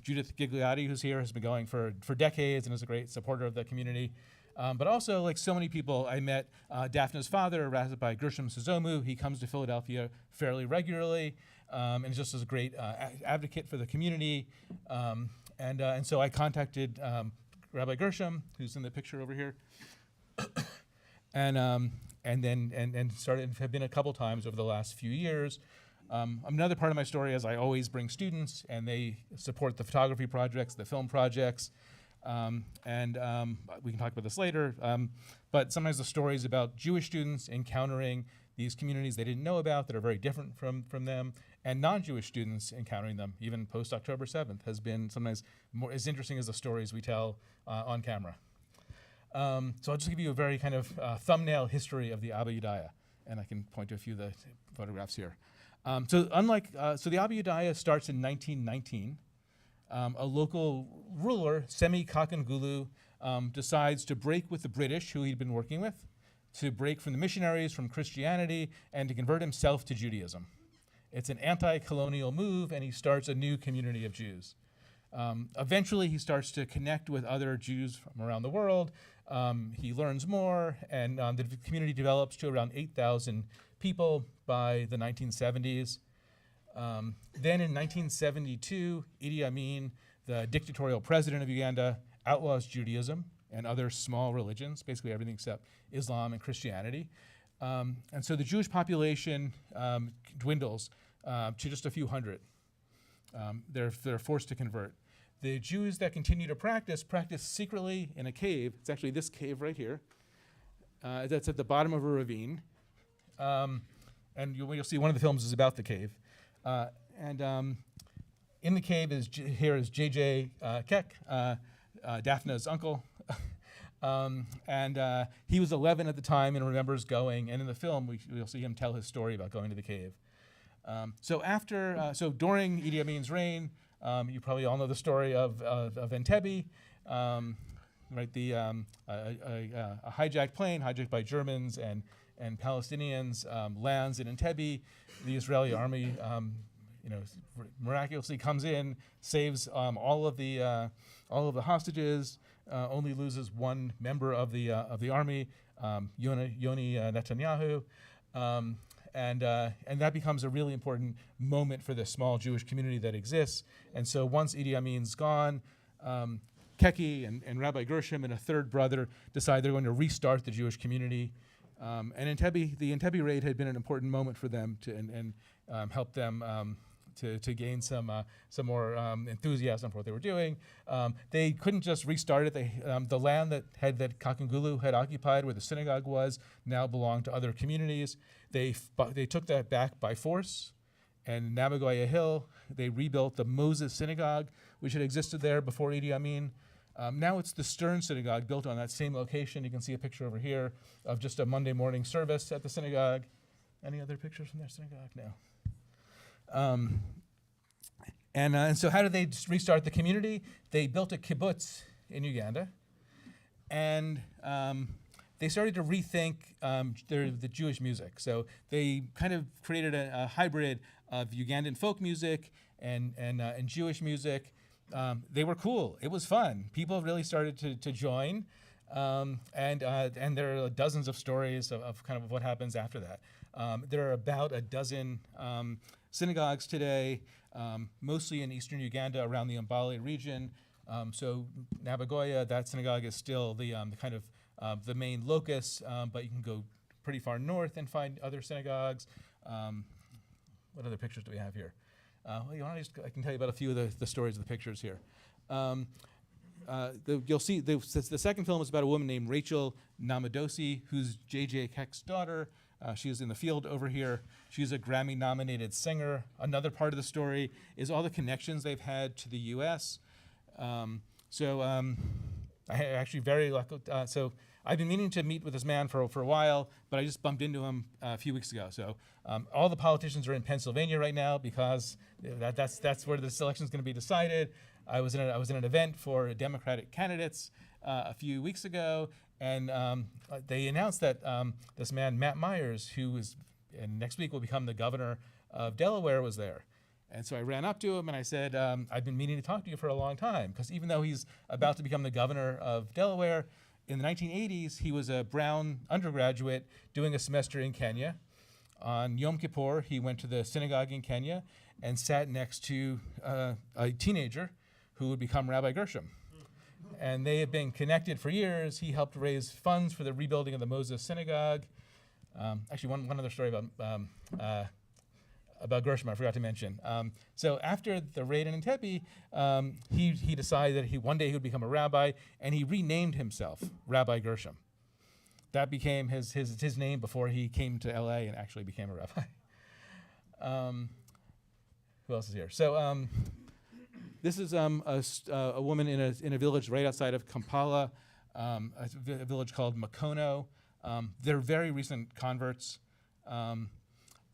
Judith Gigliotti, who's here, has been going for decades and is a great supporter of the community. But also, like so many people, I met Daphne's father, Rabbi Gershom Suzomu. He comes to Philadelphia fairly regularly and is just as a great advocate for the community. And so I contacted Rabbi Gershom, who's in the picture over here. and have been a couple times over the last few years. Another part of my story is I always bring students, and they support the photography projects, the film projects, we can talk about this later. But sometimes the stories about Jewish students encountering these communities they didn't know about that are very different from them, and non-Jewish students encountering them, even post-October 7th, has been sometimes more as interesting as the stories we tell on camera. So I'll just give you a very kind of thumbnail history of the Abba Yudaya, and I can point to a few of the photographs here. So the Abba Yudaya starts in 1919. A local ruler, Semi Kakangulu, decides to break with the British, who he'd been working with, to break from the missionaries, from Christianity, and to convert himself to Judaism. It's an anti-colonial move, and he starts a new community of Jews. Eventually, he starts to connect with other Jews from around the world. He learns more, and the community develops to around 8,000 people by the 1970s. Then in 1972, Idi Amin, the dictatorial president of Uganda, outlaws Judaism and other small religions, basically everything except Islam and Christianity. And so the Jewish population dwindles to just a few hundred. They're forced to convert. The Jews that continue to practice secretly in a cave. It's actually this cave right here. That's at the bottom of a ravine. And you'll see one of the films is about the cave. In the cave is J.J. Keck, Daphna's uncle. He was 11 at the time and remembers going. And in the film, we'll see him tell his story about going to the cave. So during Idi Amin's reign, you probably all know the story of Entebbe, right? A hijacked plane, hijacked by Germans and Palestinians, lands in Entebbe. The Israeli army, miraculously comes in, saves all of the hostages, only loses one member of the army, Yoni Netanyahu. And that becomes a really important moment for the small Jewish community that exists. And so once Idi Amin's gone, Keki and Rabbi Gershom and a third brother decide they're going to restart the Jewish community. And the Entebbe raid had been an important moment for them to help them to gain some more enthusiasm for what they were doing. They couldn't just restart it. The land that Kakangulu had occupied, where the synagogue was, now belonged to other communities. They took that back by force, and Nabagoya Hill, they rebuilt the Moses Synagogue, which had existed there before Idi Amin. Now it's the Stern Synagogue, built on that same location. You can see a picture over here of just a Monday morning service at the synagogue. Any other pictures from their synagogue? No. And so how did they restart the community? They built a kibbutz in Uganda, and they started to rethink the Jewish music. So they kind of created a hybrid of Ugandan folk music and Jewish music. They were cool. It was fun. People really started to join, and there are dozens of stories of kind of what happens after that. There are about a dozen synagogues today, mostly in eastern Uganda around the Mbale region. So Nabagoya, that synagogue is still the kind of the main locus, but you can go pretty far north and find other synagogues. What other pictures do we have here? I can tell you about a few of the stories of the pictures here. You'll see the second film is about a woman named Rachel Namadosi, who's J.J. Keck's daughter. She is in the field over here. She's a Grammy-nominated singer. Another part of the story is all the connections they've had to the U.S. I actually very lucky. So I've been meaning to meet with this man for a while, but I just bumped into him a few weeks ago. So all the politicians are in Pennsylvania right now because that's where the election is going to be decided. I was in an event for Democratic candidates a few weeks ago, and they announced that this man Matt Myers, and next week will become the governor of Delaware, was there. And so I ran up to him and I said, I've been meaning to talk to you for a long time, because even though he's about to become the governor of Delaware, in the 1980s, he was a Brown undergraduate doing a semester in Kenya. On Yom Kippur, he went to the synagogue in Kenya and sat next to a teenager who would become Rabbi Gershom. And they have been connected for years. He helped raise funds for the rebuilding of the Moses Synagogue. Actually, one other story about Gershom I forgot to mention. So after the raid in Entebbe, he decided that one day he would become a rabbi, and he renamed himself Rabbi Gershom. That became his name before he came to LA and actually became a rabbi. Who else is here? So this is a woman in a village right outside of Kampala, a village called Makono. They're very recent converts.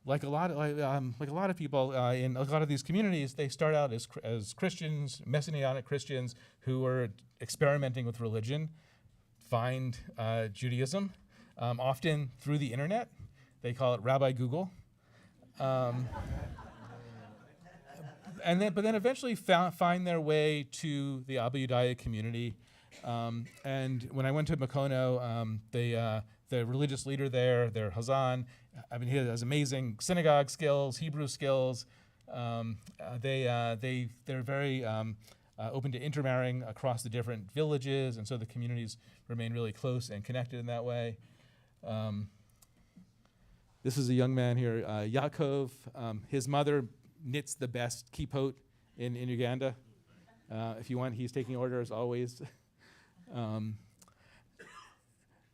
Like a lot of people in a lot of these communities, they start out as Christians, Messianic Christians who are experimenting with religion, find Judaism, often through the internet. They call it Rabbi Google, but then eventually find their way to the Abu Yudaya community. And when I went to Makono, the religious leader there, their Hazan, he has amazing synagogue skills, Hebrew skills. They're very open to intermarrying across the different villages, and so the communities remain really close and connected in that way. This is a young man here, Yaakov. His mother knits the best kippot in Uganda. If you want, he's taking orders always.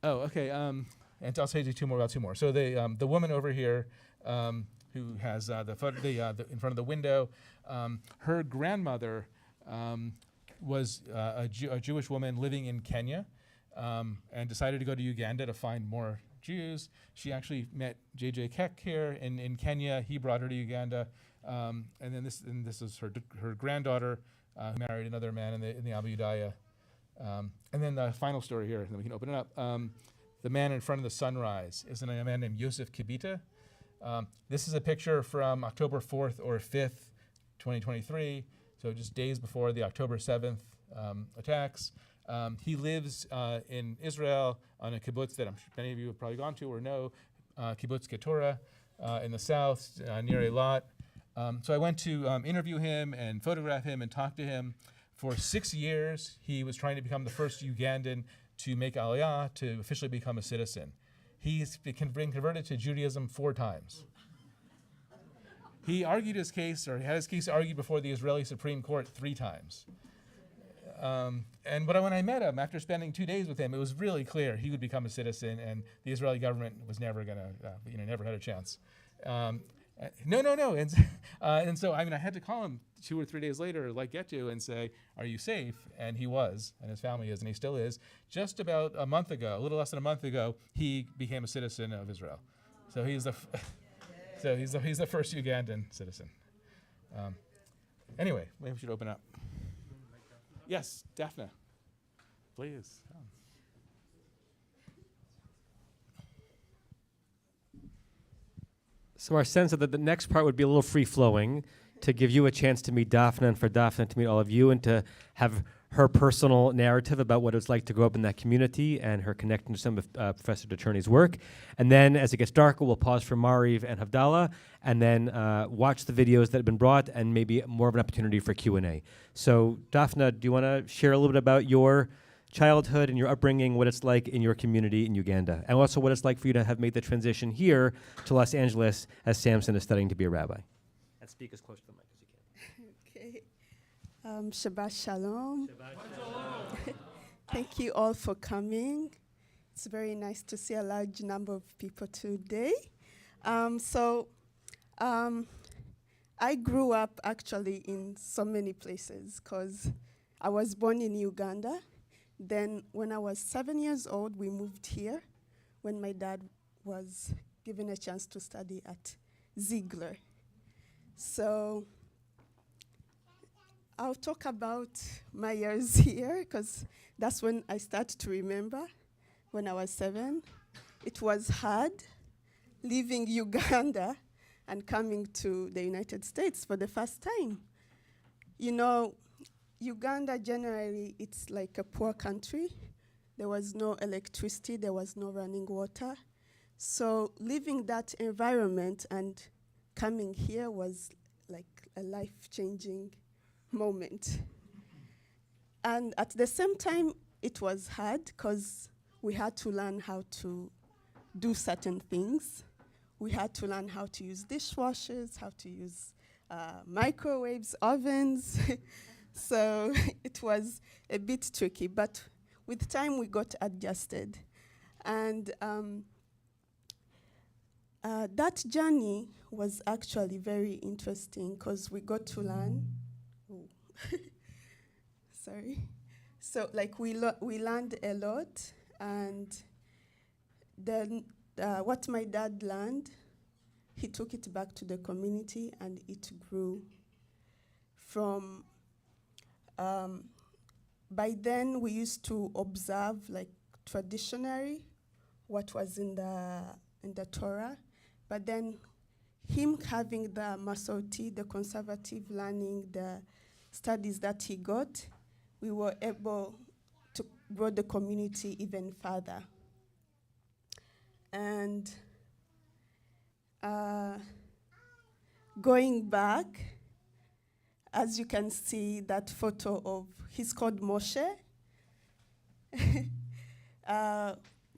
Okay. And I'll say two more. So the woman over here, who has the photo in front of the window, her grandmother was a Jewish woman living in Kenya, and decided to go to Uganda to find more Jews. She actually met J.J. Keck here in Kenya. He brought her to Uganda, and this is her granddaughter who married another man in the Abu Udaya. And then the final story here, and then we can open it up. The man in front of the sunrise is a man named Yosef Kibita. This is a picture from October 4th or 5th, 2023, so just days before the October 7th attacks. He lives in Israel on a kibbutz that many of you have probably gone to or know, Kibbutz Keturah in the south near Eilat. So I went to interview him and photograph him and talk to him. For 6 years, he was trying to become the first Ugandan to make Aliyah, to officially become a citizen. He's been converted to Judaism 4 times. He argued his case, or had his case argued before the Israeli Supreme Court 3 times. But when I met him, after spending 2 days with him, it was really clear he would become a citizen, and the Israeli government was never going to, never had a chance. No. And so, I had to call him 2 or 3 days later, like Getu, and say, are you safe? And he was, and his family is, and he still is. Just about a month ago, a little less than a month ago, he became a citizen of Israel. So he's the first Ugandan citizen. Anyway, maybe we should open up. Yes, Daphne, please. So our sense is that the next part would be a little free-flowing to give you a chance to meet Daphne and for Daphne to meet all of you and to have her personal narrative about what it's like to grow up in that community and her connection to some of Professor DeCherney's work. And then as it gets darker, we'll pause for Mariv and Havdalah and then watch the videos that have been brought and maybe more of an opportunity for Q&A. So Daphne, do you want to share a little bit about your childhood and your upbringing, what it's like in your community in Uganda, and also what it's like for you to have made the transition here to Los Angeles as Samson is studying to be a rabbi? And speak as close to the mic as you can. Okay. Shabbat Shalom. Shabbat Shalom. Thank you all for coming. It's very nice to see a large number of people today. I grew up actually in so many places because I was born in Uganda. Then when I was 7 years old, we moved here when my dad was given a chance to study at Ziegler. So I'll talk about my years here because that's when I start to remember when I was 7. It was hard leaving Uganda and coming to the United States for the first time. Uganda generally, it's like a poor country. There was no electricity, there was no running water. So leaving that environment and coming here was like a life-changing moment. And at the same time, it was hard because we had to learn how to do certain things. We had to learn how to use dishwashers, how to use microwaves, ovens. So it was a bit tricky, but with time we got adjusted. And that journey was actually very interesting because we got to learn. Sorry. So we learned a lot, and then what my dad learned, he took it back to the community, and it grew from. By then, we used to observe, traditionally, what was in the Torah. But then, him having the Masorti, the conservative learning, the studies that he got, we were able to grow the community even further. And going back, as you can see, that photo of, he's called Moshe.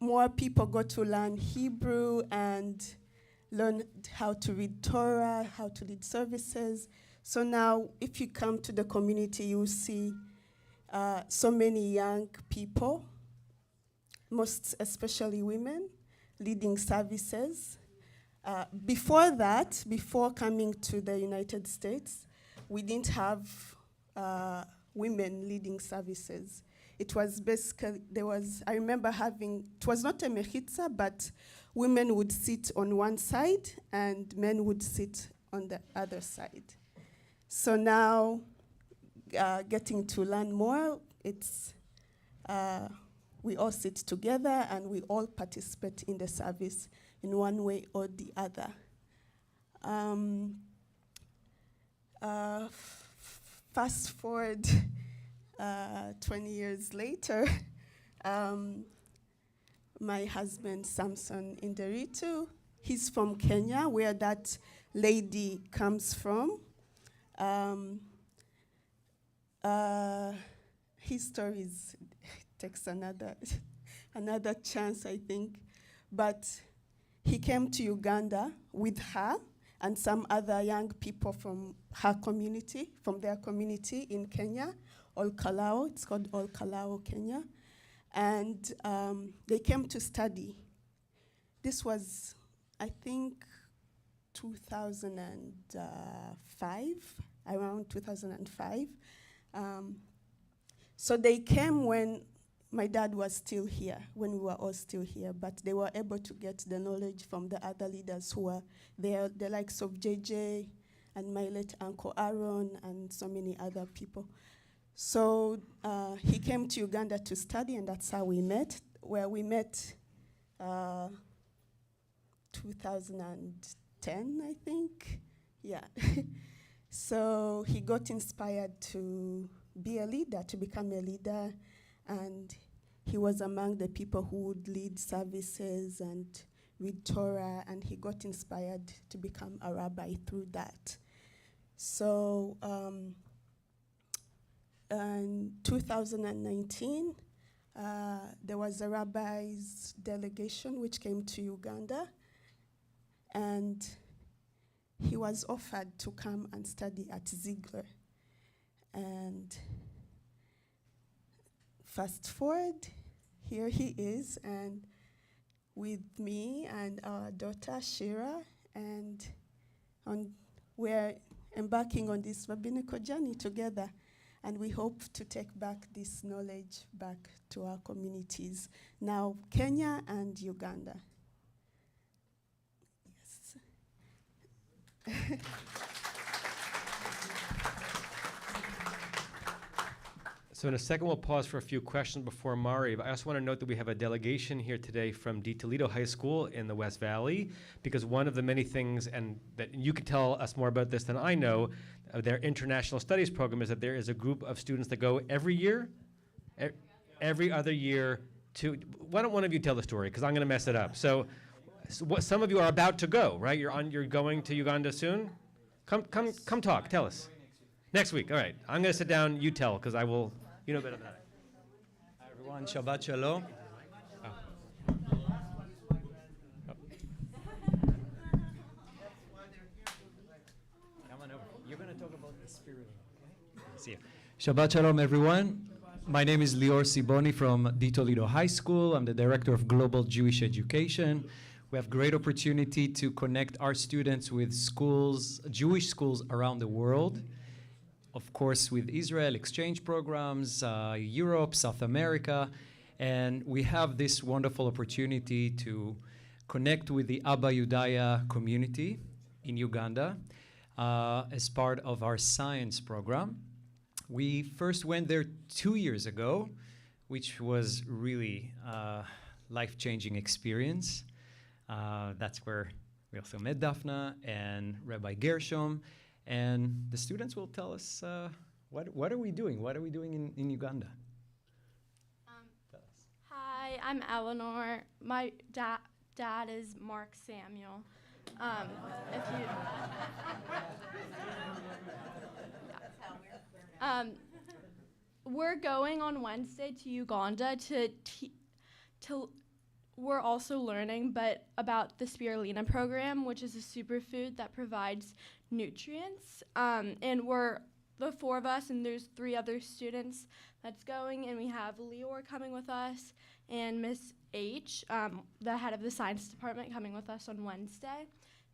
More people got to learn Hebrew, and learn how to read Torah, how to lead services. So now, if you come to the community, you will see so many young people, most especially women, leading services. Before that, before coming to the United States, we didn't have women leading services. It was basically, I remember having, it was not a mechitza, but women would sit on one side and men would sit on the other side. So now, getting to learn more, it's, we all sit together and we all participate in the service in one way or the other. Fast forward 20 years later, my husband Samson Inderitu, he's from Kenya, where that lady comes from. His story takes another chance, I think. But he came to Uganda with her and some other young people from her community, from their community in Kenya, Olkalao. It's called Olkalao, Kenya. And they came to study. This was, I think, 2005, around 2005. So they came when my dad was still here, when we were all still here, but they were able to get the knowledge from the other leaders who were there, the likes of JJ and my late Uncle Aaron and so many other people. So he came to Uganda to study, and that's how we met, where we met 2010, I think. Yeah. So he got inspired to be a leader, to become a leader, and he was among the people who would lead services and read Torah, and he got inspired to become a rabbi through that. So in 2019, there was a rabbi's delegation which came to Uganda, and he was offered to come and study at Ziegler. And fast forward, here he is, and with me and our daughter Shira, and we're embarking on this rabbinical journey together, and we hope to take back this knowledge back to our communities, now Kenya and Uganda. Yes. So in a second, we'll pause for a few questions before Mari. But I also want to note that we have a delegation here today from De Toledo High School in the West Valley, because one of the many things, and that you could tell us more about this than I know, their international studies program is that there is a group of students that go every year, every other year to, why don't one of you tell the story, because I'm going to mess it up. So what, some of you are about to go, right? You're going to Uganda soon? Come talk, tell us. Next week, all right. I'm going to sit down, you tell, because I will, you know better than I. Hi everyone, Shabbat Shalom. Oh. Come on over. You're going to talk about the spirit. Okay? See you. Shabbat Shalom, everyone. My name is Lior Siboni from De Toledo High School. I'm the Director of Global Jewish Education. We have great opportunity to connect our students with schools, Jewish schools around the world. Of course, with Israel, exchange programs, Europe, South America, and we have this wonderful opportunity to connect with the Abba Yudaya community in Uganda as part of our science program. We first went there 2 years ago, which was really a life-changing experience. That's where we also met Daphna and Rabbi Gershom. And the students will tell us what are we doing? What are we doing in Uganda? Hi, I'm Eleanor. My dad is Mark Samuel. We're going on Wednesday to Uganda to we're also learning but about the spirulina program, which is a superfood that provides nutrients. And we're the four of us, and there's 3 other students that's going, and we have Leor coming with us, and Miss H, the head of the science department, coming with us on Wednesday.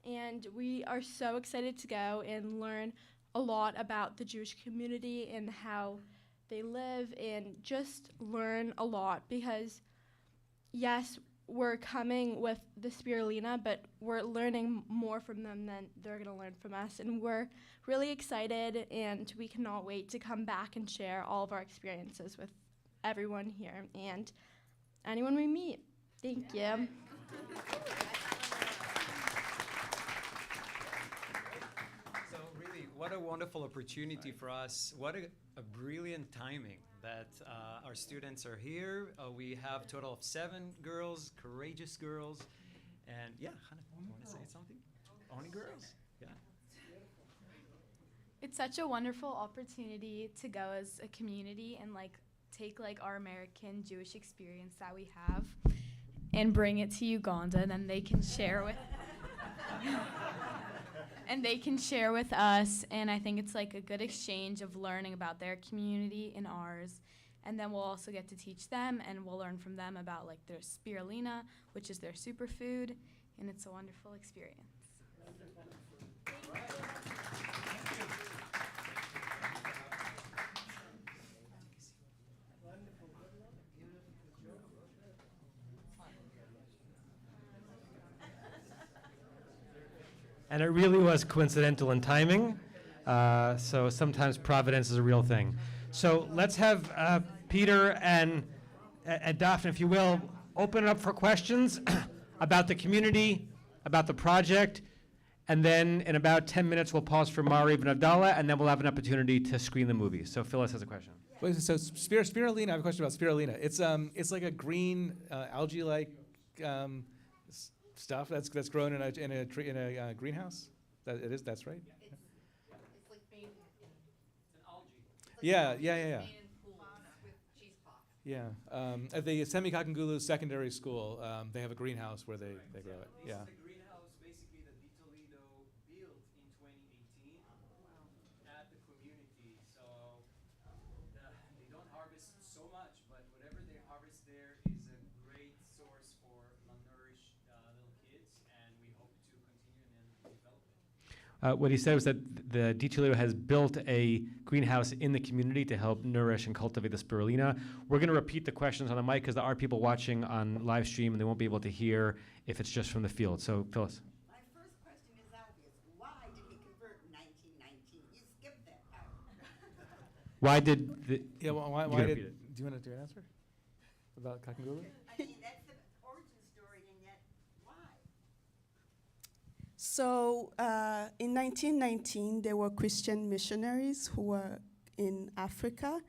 And we are so excited to go and learn a lot about the Jewish community and how they live, and just learn a lot because, yes, we're coming with the spirulina, but we're learning more from them than they're going to learn from us. And we're really excited, and we cannot wait to come back and share all of our experiences with everyone here and anyone we meet. Thank you. So really, what a wonderful opportunity for us. What a brilliant timing that our students are here. We have a total of 7 girls, courageous girls. And yeah, Hannah, you want to say something? Only girls? Yeah. It's such a wonderful opportunity to go as a community and take our American Jewish experience that we have and bring it to Uganda, and then they can share with and they can share with us. And I think it's a good exchange of learning about their community and ours. And then we'll also get to teach them, and we'll learn from them about their spirulina, which is their superfood, and it's a wonderful experience. And it really was coincidental in timing. So sometimes providence is a real thing. So let's have Peter and Daphne, if you will, open it up for questions about the community, about the project, and then in about 10 minutes we'll pause for Mariv and Abdallah, and then we'll have an opportunity to screen the movie. So Phyllis has a question. Wait, so spirulina, I have a question about spirulina. It's like a green algae-like stuff that's grown in a greenhouse. That's right. It's like made, it's an algae. Yeah. Made in pools with cheese pop. Yeah. At the Semikakangulu Secondary School, they have a greenhouse where they grow it. This Yeah. is the greenhouse basically that Toledo built in 2018 at the community. So they don't harvest so much, but whatever they harvest there is a great source for malnourished little kids, and we hope to continue and develop it. What he said was that the Toledo has built a greenhouse in the community to help nourish and cultivate the spirulina. We're going to repeat the questions on the mic because there are people watching on live stream and they won't be able to hear if it's just from the field. So, Phyllis. My first question is obvious. Why did he convert in 1919? You skipped that part. Why did the... Yeah, why you did... repeat it. Do you want to do an answer about Kakangulu? I mean, that's the origin story, and yet why? So in 1919, there were Christian missionaries who were in Africa,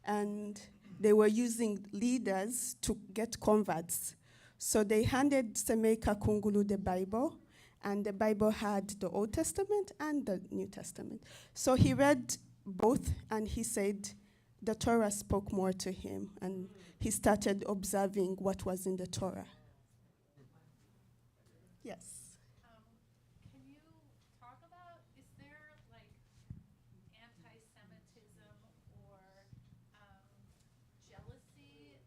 and they were using leaders to get converts. So they handed Semeka Kungulu the Bible, and the Bible had the Old Testament and the New Testament. So he read both, and he said the Torah spoke more to him, and he started observing what was in the Torah. Yes. Can you talk about, is there anti-Semitism or jealousy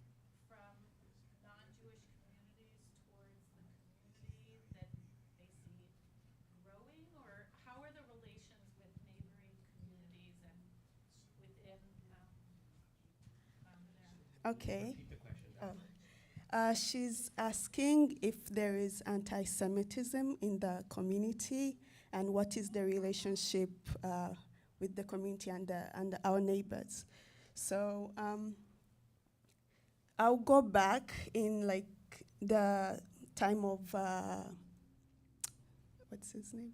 from non-Jewish communities towards the community that they see growing? Or how are the relations with neighboring communities and within there? Okay. She's asking if there is anti-Semitism in the community and what is the relationship with the community and our neighbors. So I'll go back in the time of what's his name?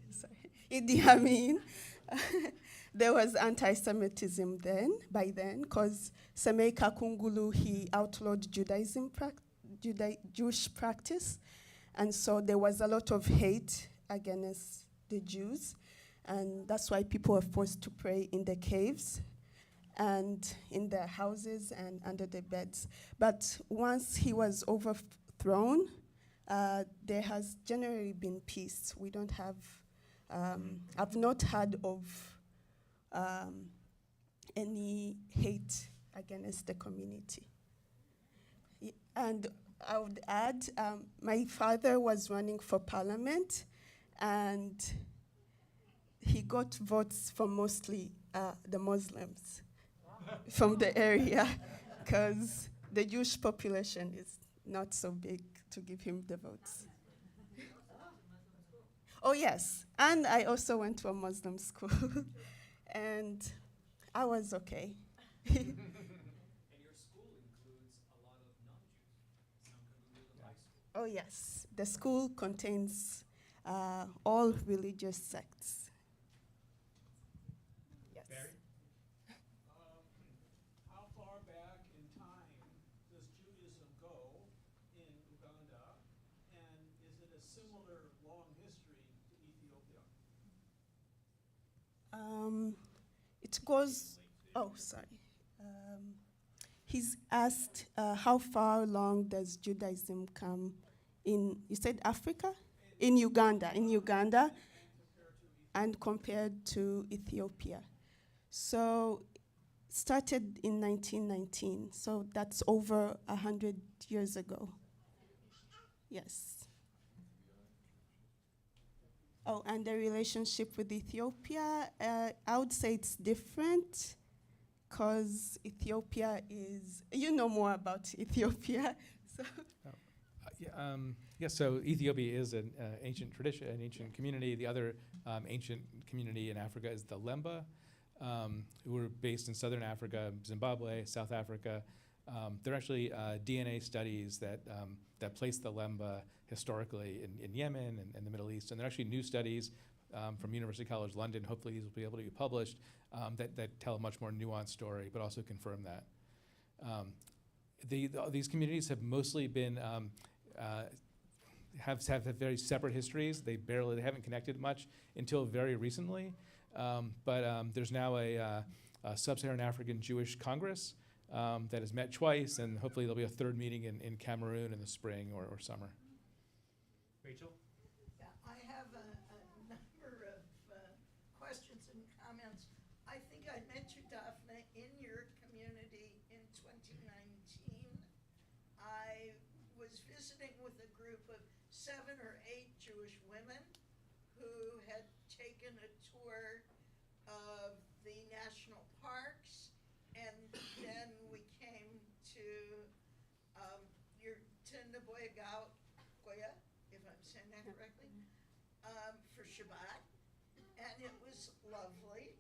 Sorry, Idi Amin. There was anti-Semitism by then, because Semeka Kungulu, he outlawed Jewish practice, and so there was a lot of hate against the Jews, and that's why people were forced to pray in the caves and in their houses and under the beds. But once he was overthrown overthrown, there has generally been peace. We don't have, I've not heard of any hate against the community. And I would add, my father was running for parliament, and he got votes from mostly the Muslims from the area, because the Jewish population is not so big to give him the votes. Oh, yes. And I also went to a Muslim school. And I was okay. And your school includes a lot of non-Jews. High school. Oh, yes. The school contains all religious sects. Yes. Barry? How far back in time does Judaism go in Uganda, and is it a similar long history to Ethiopia? It goes, oh, sorry. He's asked how far along does Judaism come in, you said Africa? In Uganda, and compared to Ethiopia. So started in 1919, so that's over 100 years ago. Yes. Oh, and the relationship with Ethiopia, I would say it's different, because Ethiopia is, you know more about Ethiopia. So. So Ethiopia is an ancient tradition, an ancient community. The other ancient community in Africa is the Lemba, who are based in southern Africa, Zimbabwe, South Africa. There are actually DNA studies that place the Lemba historically in Yemen and the Middle East. And there are actually new studies from University College London, hopefully these will be able to be published, that tell a much more nuanced story, but also confirm that. These communities have mostly been, have very separate histories. They haven't connected much until very recently. But there's now a Sub-Saharan African Jewish Congress that has met twice, and hopefully there'll be a third meeting in Cameroon in the spring or summer. Rachel? Yeah, I have a number of questions and comments. I think I met you, Daphne, in your community in 2019. I was visiting with a group of 7 or 8 Jewish women who had taken a tour of the national parks, and then we came to your Tindaboya, if I'm saying that correctly, for Shabbat, and it was lovely.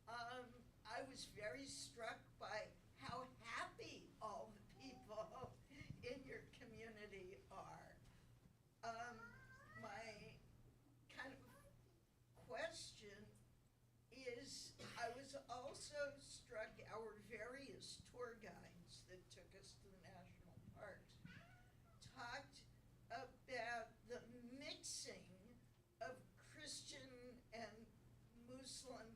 I was very struck by how happy all the people in your community are. My kind of question is, I was also struck, our various tour guides that took us to the national parks talked about the mixing of Christian and Muslim,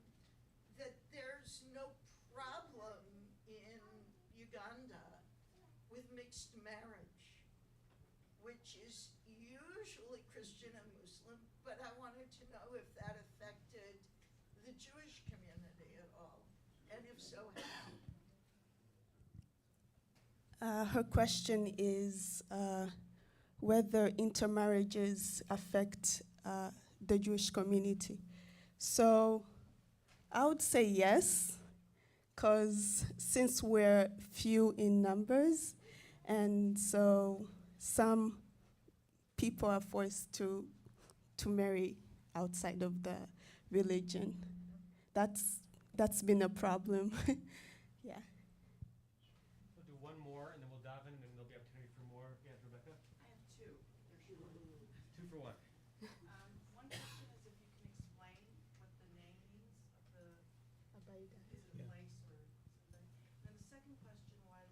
that there's no problem in Uganda with mixed marriage, which is usually Christian and Muslim, but I wanted to know if that affected the Jewish community at all, and if so, how? Her question is whether intermarriages affect the Jewish community. So I would say yes, because since we're few in numbers, and so some people are forced to marry outside of the religion. That's been a problem. Yeah. We'll do one more, and then we'll dive in, and then there'll be opportunity for more. Yes, Rebecca? I have 2. Two for one. One question is if you can explain what the name means of the, is it a place or something? And then the second question was,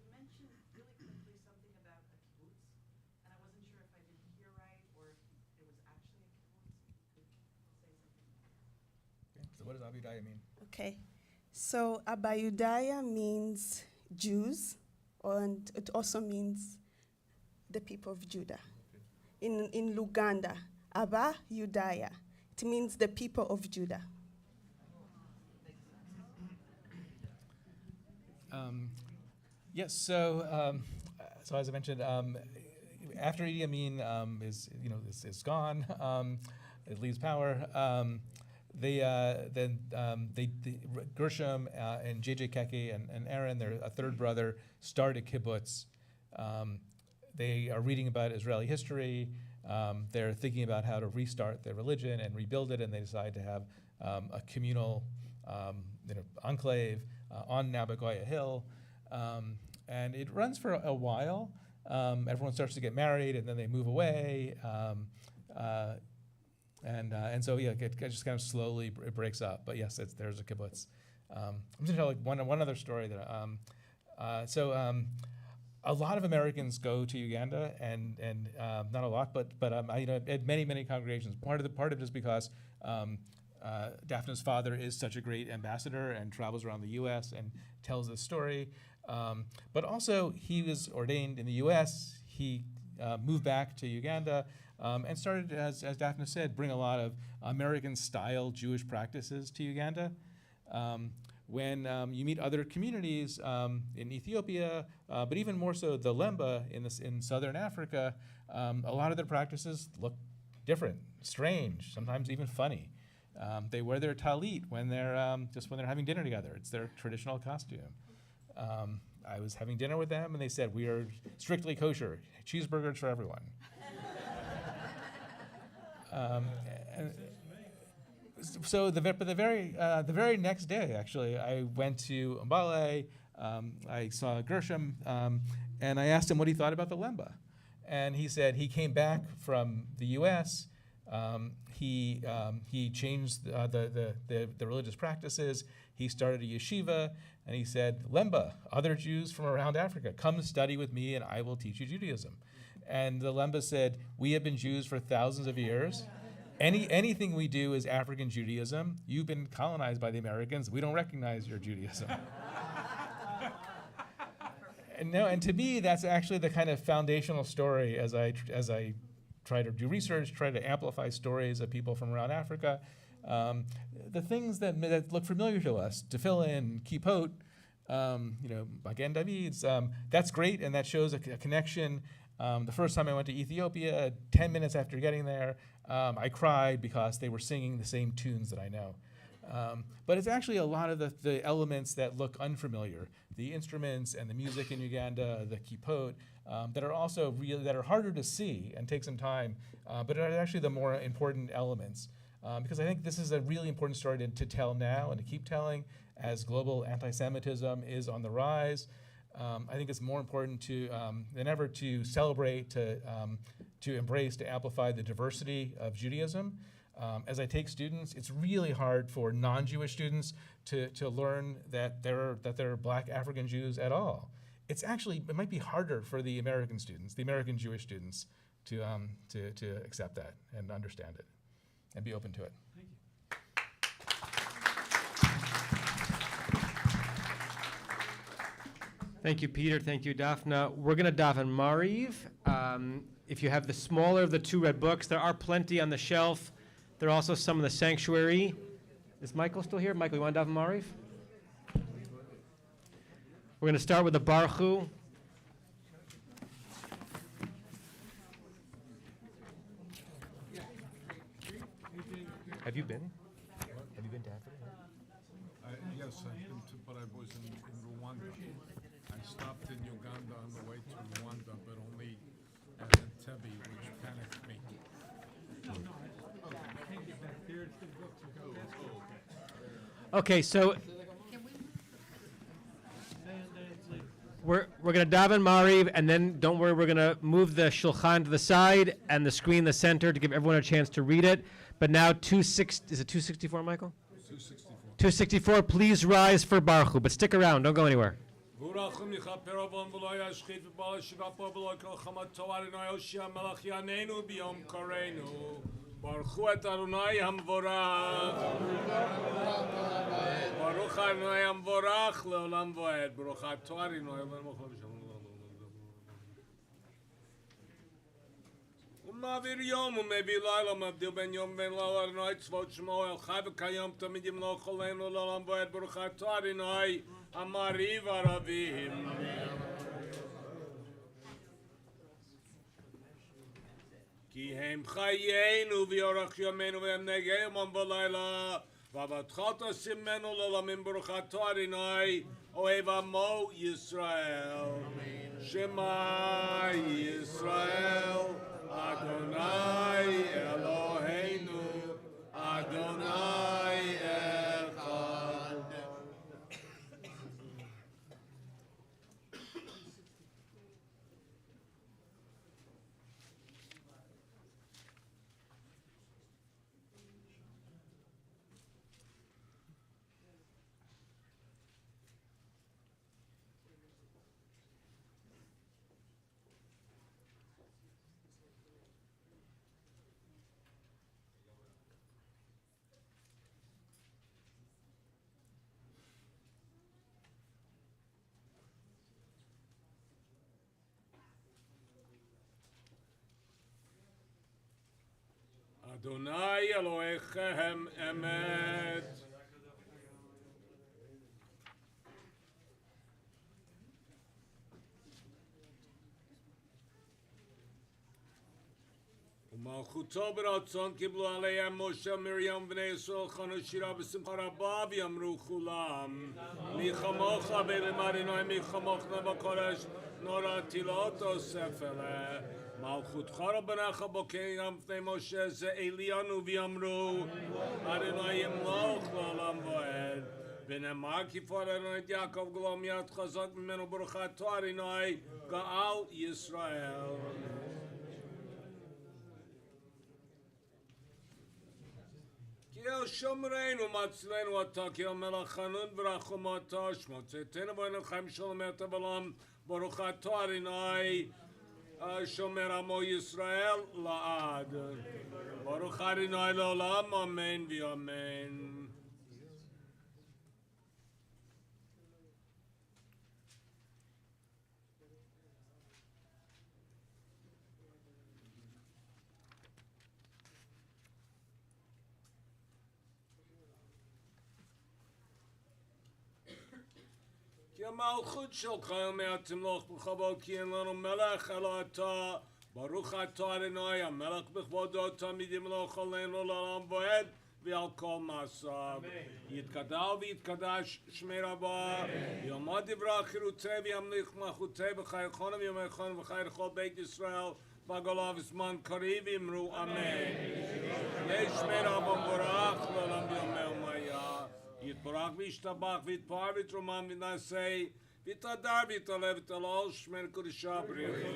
you mentioned really quickly something about a kibbutz, and I wasn't sure if I didn't hear right or if it was actually a kibbutz. If you could say something. So what does Abudaya mean? Okay. So Abayudaya means Jews, and it also means the people of Judah. In Luganda, Abba Yudaya. It means the people of Judah. Yes, so as I mentioned, after Idi Amin is gone, it leaves power. Gershom and J.J. Keke and Aaron, a third brother, start a kibbutz. They are reading about Israeli history. They're thinking about how to restart their religion and rebuild it, and they decide to have a communal enclave on Nabagoya Hill. And it runs for a while. Everyone starts to get married, and then they move away. And so it just kind of slowly breaks up. But yes, there's a kibbutz. I'm going to tell one other story that. A lot of Americans go to Uganda, and not a lot, but at many congregations. Part of it is because Daphna's father is such a great ambassador and travels around the U.S. and tells this story. But also, he was ordained in the U.S. He moved back to Uganda and started, as Daphna said, bring a lot of American-style Jewish practices to Uganda. When you meet other communities in Ethiopia, but even more so the Lemba in southern Africa, a lot of their practices look different, strange, sometimes even funny. They wear their talit when they're having dinner together. It's their traditional costume. I was having dinner with them, and they said, "We are strictly kosher, cheeseburgers for everyone." So the very next day, actually, I went to Mbale. I saw Gershom, and I asked him what he thought about the Lemba, and he said he came back from the U.S. He changed the religious practices. He started a yeshiva, and he said, "Lemba, other Jews from around Africa, come study with me, and I will teach you Judaism." And the Lemba said, "We have been Jews for thousands of years. Anything we do is African Judaism. You've been colonized by the Americans. We don't recognize your Judaism." And to me, that's actually the kind of foundational story as I try to do research, try to amplify stories of people from around Africa. The things that look familiar to us, tefillin, kippot, Magen David's, that's great, and that shows a connection. The first time I went to Ethiopia, 10 minutes after getting there, I cried because they were singing the same tunes that I know. But it's actually a lot of the elements that look unfamiliar, the instruments and the music in Uganda, the kippot, that are also that are harder to see and take some time, but are actually the more important elements. Because I think this is a really important story to tell now and to keep telling as global anti-Semitism is on the rise. I think it's more important than ever to celebrate, to embrace, to amplify the diversity of Judaism. As I take students, it's really hard for non-Jewish students to learn that there are Black African Jews at all. It might be harder for the American students, the American Jewish students, to accept that and understand it and be open to it. Thank you. Thank you, Peter. Thank you, Daphna. We're going to daven Mariv. If you have the smaller of the two red books, there are plenty on the shelf. There are also some in the sanctuary. Is Michael still here? Michael, you want to daven Mariv? We're going to start with the Baruch Hu. Have you been? Have you been to Africa? Yes, I've been to, but I was in Rwanda. I stopped in Uganda on the way to Rwanda, but only at Entebbe, which panicked me. Okay, so we're going to daven Mariv, and then don't worry, we're going to move the shulchan to the side and the screen in the center to give everyone a chance to read it. But now is it 264, Michael? 264. 264, please rise for Baruch Hu, but stick around, don't go anywhere. Baruch hu et Adonai hamvorach. Baruch Adonai hamvorach leolam voed. Baruch atah Adonai leolam מעביר יום ומביא לילה, מבדיל בין יום ובין לילה, אדוני צבאות שמו, אל חי וקיים תמיד ימלוך עלינו לעולם ועד, ברוך אתה אדוני, המעריב ערבים. כי הם חיינו ויורך ימינו והם נגע יומם בלילה, ועבדך תשימנו לעולמים, ברוך אתה אדוני, אוהב עמו ישראל. שמע ישראל, אדוני אלוהינו, אדוני אחד. אדוני אלוהיכם אמת. ומלכותו ברצון קיבלו עליהם משה מרים בני ישראל חנו שירה בשמחה רבה ויאמרו כולם מי כמוך ולמדינוי מי כמוך בקודש נורא תהילות אוסף אלה מלכותך רבנך בוקר גם לפני משה זה עלינו ויאמרו אדוני ימלוך לעולם ועד ונאמר כפר אדוני את יעקב גלום יד חזק ממנו ברוך אתה אדוני גאל ישראל. כי אל שומרנו מצלנו אתה כי אל מלך חנון ורחמתו שמוצאתנו בנו חיים שלום בעולם ברוך אתה אדוני שומר עמו ישראל לעד ברוך אדוני לעולם אמן ואמן. כי המלכות שלך ימיה תמלוך בכבוד כי אין לנו מלך אלא אתה ברוך אתה אדוני המלך בכבודו תמיד ימלוך עלינו לעולם ועד ועל כל מעשיו יתגדל ויתקדש שמי רבה יעמוד דברי חירותי וימליך מלכותי בחיי חונם וימי חונם וחיי לכל בית ישראל בגולה וזמן קריב אמרו אמן. יש שמי רבה מבורך לעולם ויאמר ומהיה יתברך וישתבח ויתפאר ויתרומם ונעשה ויתהדר ויתעלה ותעלה שמר קודשה בריחו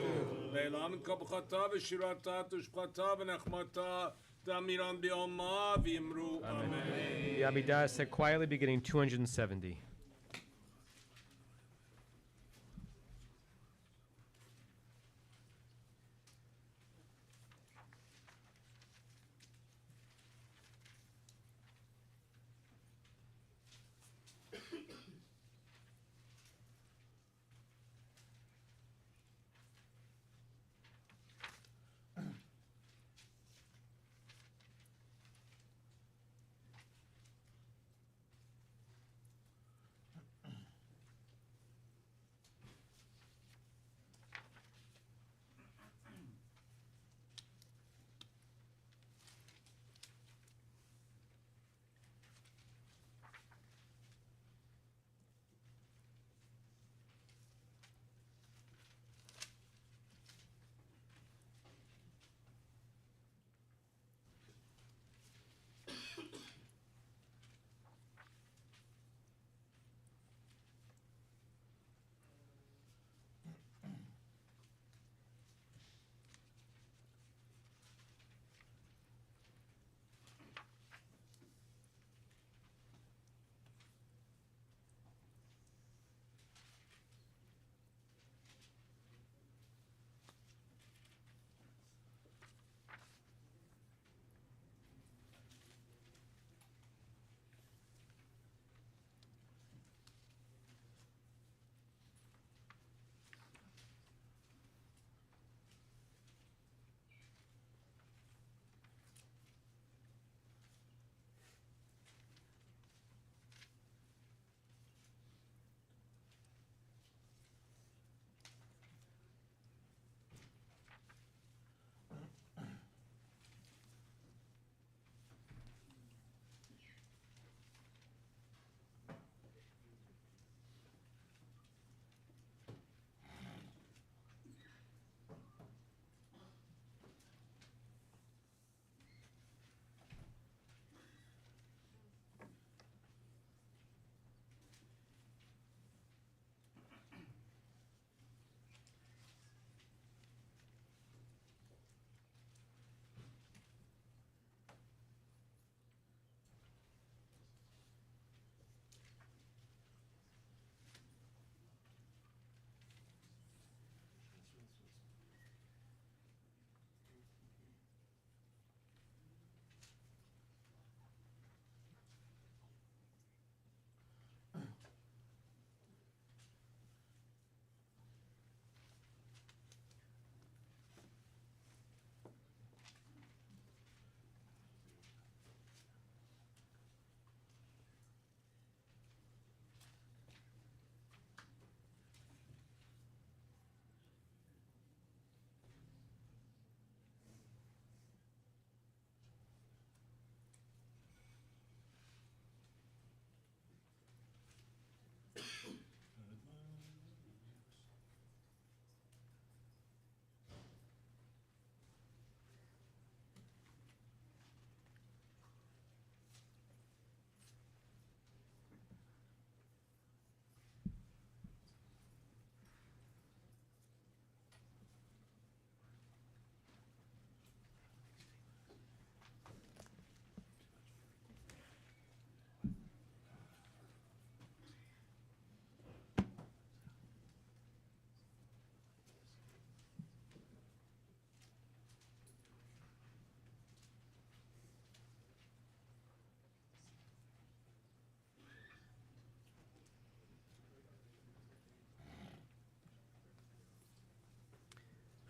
לעילם את כבודתה ושירתה ושבחתה ונחמתה תמירן ביומה ואמרו אמן. The Amidah said quietly beginning 270.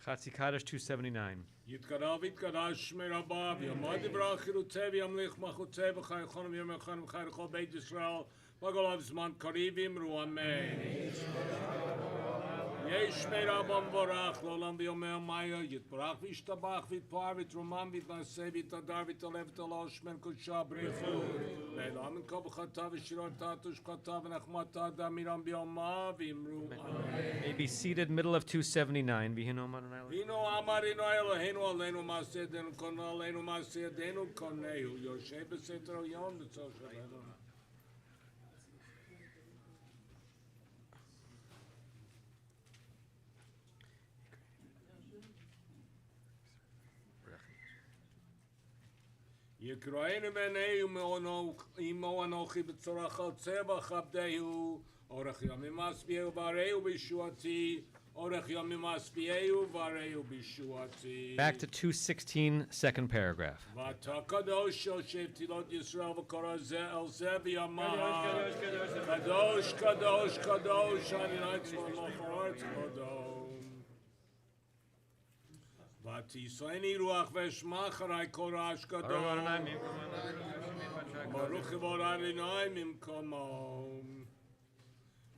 Chatzi Kaddish 279. יתקרב יתקדש שמי רבה, ויעמוד דברך חירותי וימליך מלכותי וחייכון וימלכון וחי לכל בית ישראל, בגולב זמן קריב אמרו אמן. יש שמי רבה מבורך, לעולם ביומי המאיה, יתברך וישתבח ויתפאר ויתרומם ויתנשא ויתהדר ויתעלה ותעלה שמי קודשה בריחו. לעילם מן כל בחרתה ושירתה תושבחתה ונחמתה דמירם ביומה ואמרו אמן. May be seated, middle of 279. Vihino Adonai Eloheinu. Vino amarino Eloheinu aleinu maaseh yadenu kona aleinu maaseh yadenu konehu yoshe b'seter yom b'tzol shalenu. יקראנו בניהו עמו אנוכי בצורך על צבח עבדהו אורך ימים משביעהו והריהו בישועתי אורך ימים משביעהו והריהו בישועתי. Back to 216, second paragraph. ואתה קדוש יושב תהילות ישראל וקורא זה אל זה ויאמר קדוש קדוש קדוש אני צבא מלך הארץ כבודו. ותישאני רוח ואשמע אחרי כל רעש גדול ברוך כבוד אדוני ממקומו.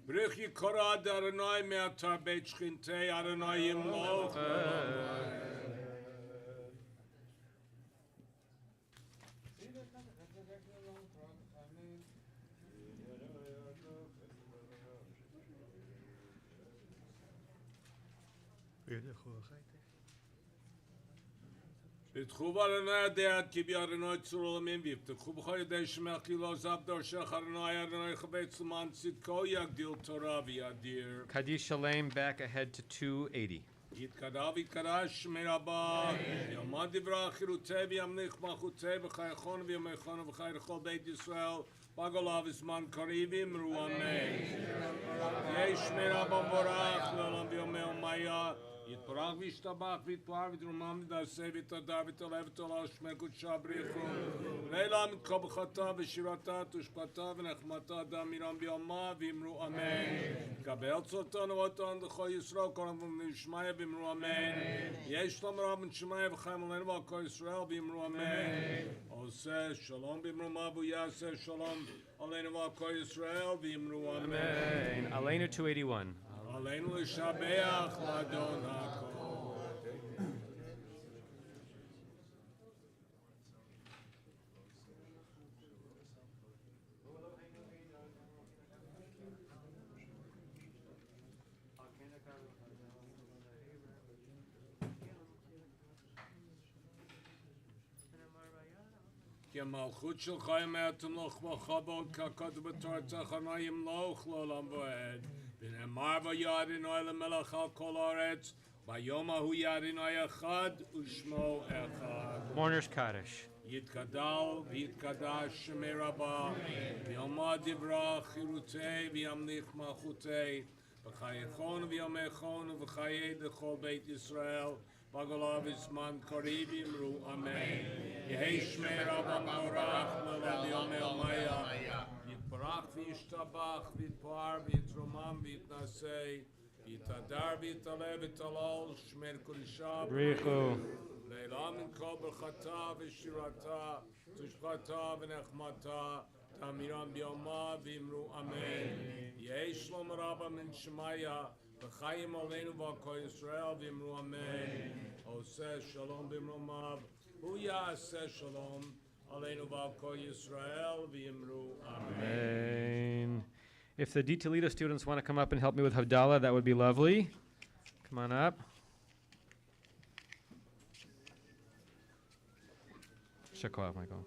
ברוך יקרא אדוני מאתר בית שכינתי אדוני ימלוך פתחו אדוני הדעת כי בי אדוני צור עולמים ויפתחו בכל ידי שמך כי לא עזב דורשך אדוני אדוני חפץ למען צדקו יגדיל תורה ויאדיר. Kaddish Shalem, back ahead to 280. יתקדש ויתקדש שמי רבה יעמד דברך חירותי וימליך מלכותי וחייכון וימלכון וחי לכל בית ישראל בגולה וזמן קריב אמרו אמן. יש שמי רבה מבורך לעולם ביומי ומאיה יתברך וישתבח ויתפאר ויתרומם ויתנשא ויתהדר ויתעלה ותעלה שמי קודשה בריחו. לעילם מן כל בחרתה ושירתה תושבחתה ונחמתה דמירם ביומה ואמרו אמן. קבל צאתנו ואותנו לכל ישראל כל שמיה ואמרו אמן. יש שלום רב מן שמיה וחיים עלינו ועל כל ישראל ואמרו אמן. עושה שלום באמרו מה והוא יעשה שלום עלינו ועל כל ישראל ואמרו אמן. Aleinu 281. עלינו לשבח לאדון הכל. כי המלכות שלך ימיה תמלוך בכבוד ככתוב בתורתך אני ימלוך לעולם ועד. ונאמר וידענו למלך על כל הארץ ביום ההוא ידענו אחד ושמו אחד. Mourner's Kaddish. יתגדל ויתקדש שמי רבה ויעמד דברך חירותי וימליך מלכותי וחייכון וימלכון וחיי לכל בית ישראל בגולה וזמן קריב אמרו אמן. יהי שמי רבה מבורך לעולם ביומי ומאיה יתברך וישתבח ויתפאר ויתרומם ויתנשא ויתהדר ויתעלה ותעלה שמי קודשה בריחו. לעילם מן כל ברכתה ושירתה תושבחתה ונחמתה תמירם ביומה ואמרו אמן. יהי שלום רבה מן שמיה וחיים עלינו ועל כל ישראל ואמרו אמן. עושה שלום במרומיו הוא יעשה שלום עלינו ועל כל ישראל ואמרו Amen. If the D. Toledo students want to come up and help me with Havdalah, that would be lovely. Come on up. Shakov, Michael.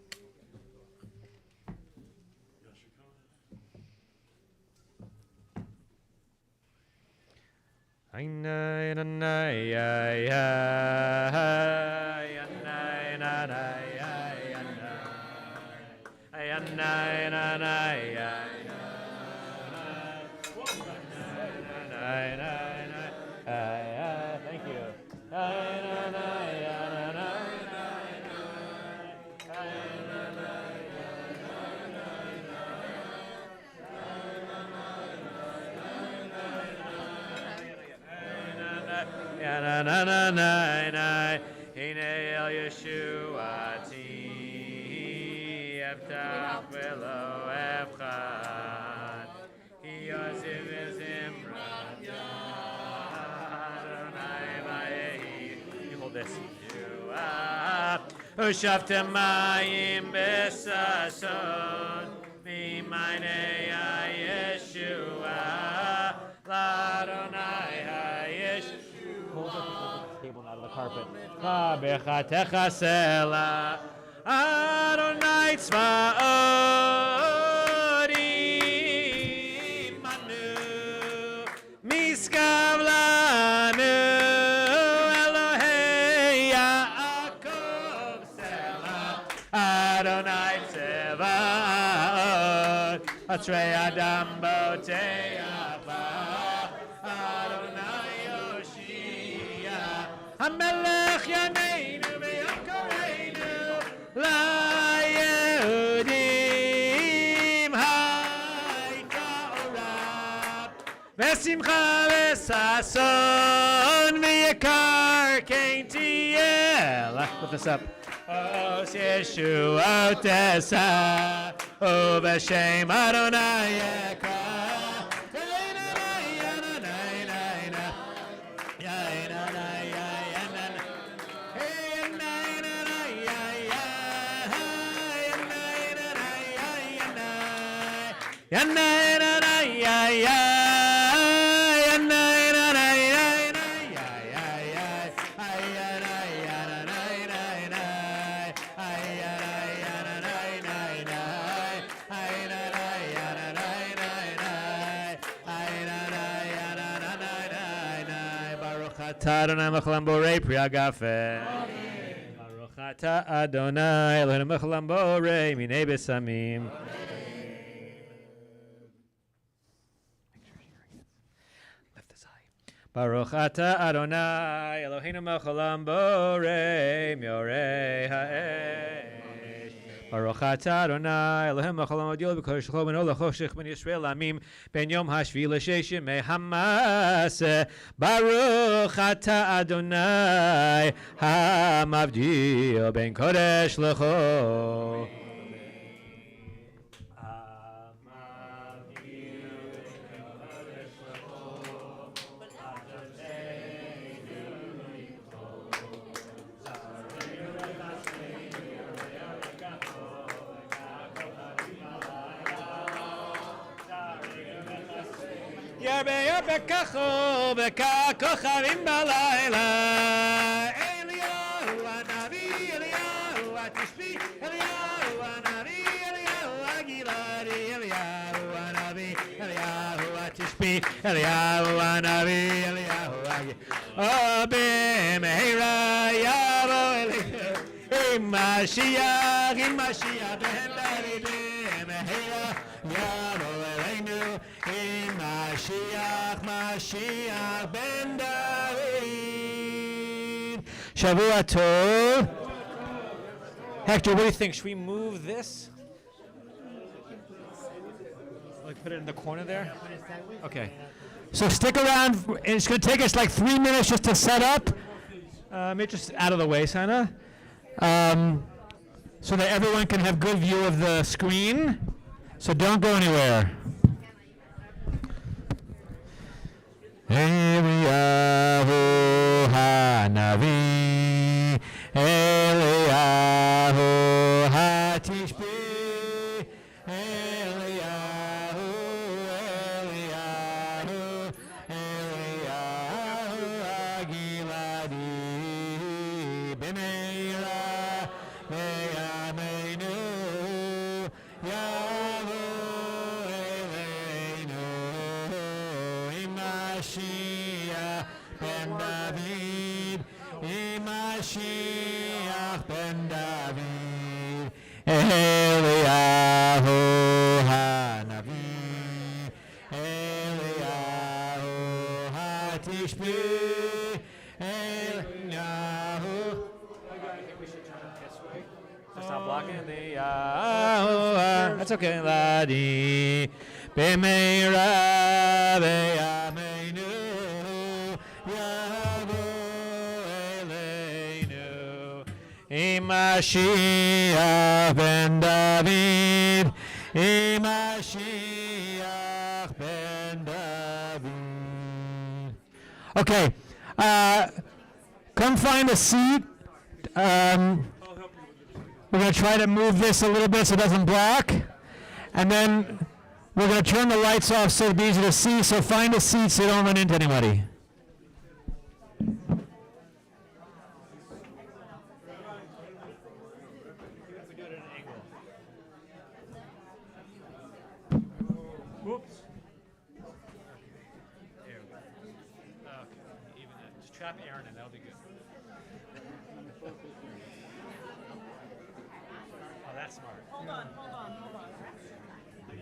Thank you. Ya na na na na na. Hine el Yeshuati. Eftach velo efchad. He yaziv zimrat. Adonai vayehi. You hold this. Ushaftem mayim besason. Mimainei Yeshua. L'Adonai haYeshua. Hold the table out of the carpet. Bechatecha sela. Adonai tzvaot imanu. Miskav lanu. Elohei Yaakov sela. Adonai tzvaot. Atrei Adam Boteava. Adonai Yoshia. Hamelech Yaneinu v'Yakoreinu. La Yehudim Haika Orab. V'simcha v'sason v'yakar kein tiel. Lift this up. Os Yeshuot esa. O b'shem Adonai Yeka. Adonai Mechalam Borei Priya Gafe. Baruch Ata Adonai Eloheinu Mechalam Borei Minei Besamim. Lift this high. Baruch Ata Adonai Eloheinu Mechalam Borei Miorei Ha'esh. Baruch Ata Adonai Eloheinu Mechalam Odil B'Kodesh Shechol Ben Ola Choshech Ben Yisrael Amim Ben Yom Hashvi L'Sheshim Mehamas. Baruch Ata Adonai HaMavdil Ben Kodesh L'Chol. Bekacho, bekachovim balayla. Eliyahu Hanavi, Eliyahu Hatishbi, Eliyahu Hanavi, Eliyahu Hagiladi, Eliyahu Hanavi, Eliyahu Hatishbi, Eliyahu Hanavi, Eliyahu Hagiladi. Oh, b'meira yavo Eliyahu, Mashiach, ben David, b'meira yavo Eleinu. Mashiach ben David. Shavua Tov. Hector, what do you think? Should we move this? Like put it in the corner there? Okay. So stick around. It's going to take us like 3 minutes just to set up. Maybe just out of the way, Sana. So that everyone can have good view of the screen. So don't go anywhere. Eliyahu Hanavi, Eliyahu Hatishbi, Eliyahu, Eliyahu, Eliyahu Hagiladi, b'meira ve'yameinu, Yavo Eleinu, Mashiach ben David, Mashiach ben David, Eliyahu Hanavi, Eliyahu Hatishbi, Eliyahu. I think we should turn it this way. Stop blocking Eliyahu. That's okay. Ladi. B'meira ve'yameinu, Yavo Mashiach ben David, Mashiach ben David. Okay, come find a seat. We're going to try to move this a little bit so it doesn't block. And then we're going to turn the lights off so it'll be easy to see. So find a seat so you don't run into anybody. Whoops. There we go. Okay, even that. Just trap Aaron in, that'll be good. Oh, that's smart. Hold on.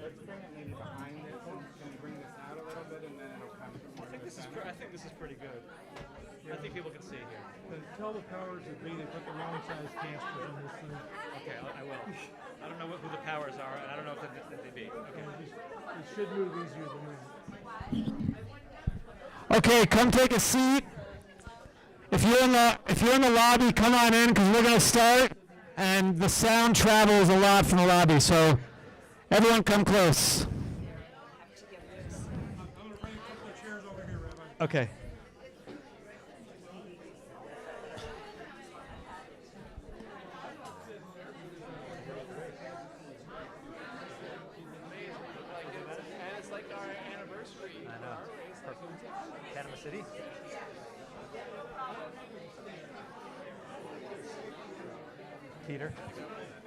Let's bring it maybe behind this, and can we bring this out a little bit, and then it'll come more to the center? I think this is pretty good. I think people can see here. Tell the powers that be they put the wrong size canisters in this thing. Okay, I will. I don't know who the powers are, and I don't know if they be. Okay, it should move easier than that. Okay, come take a seat. If you're in the lobby, come on in because we're going to start. And the sound travels a lot from the lobby, so everyone come close. Okay. And it's like our anniversary. I know. Panama City. Peter,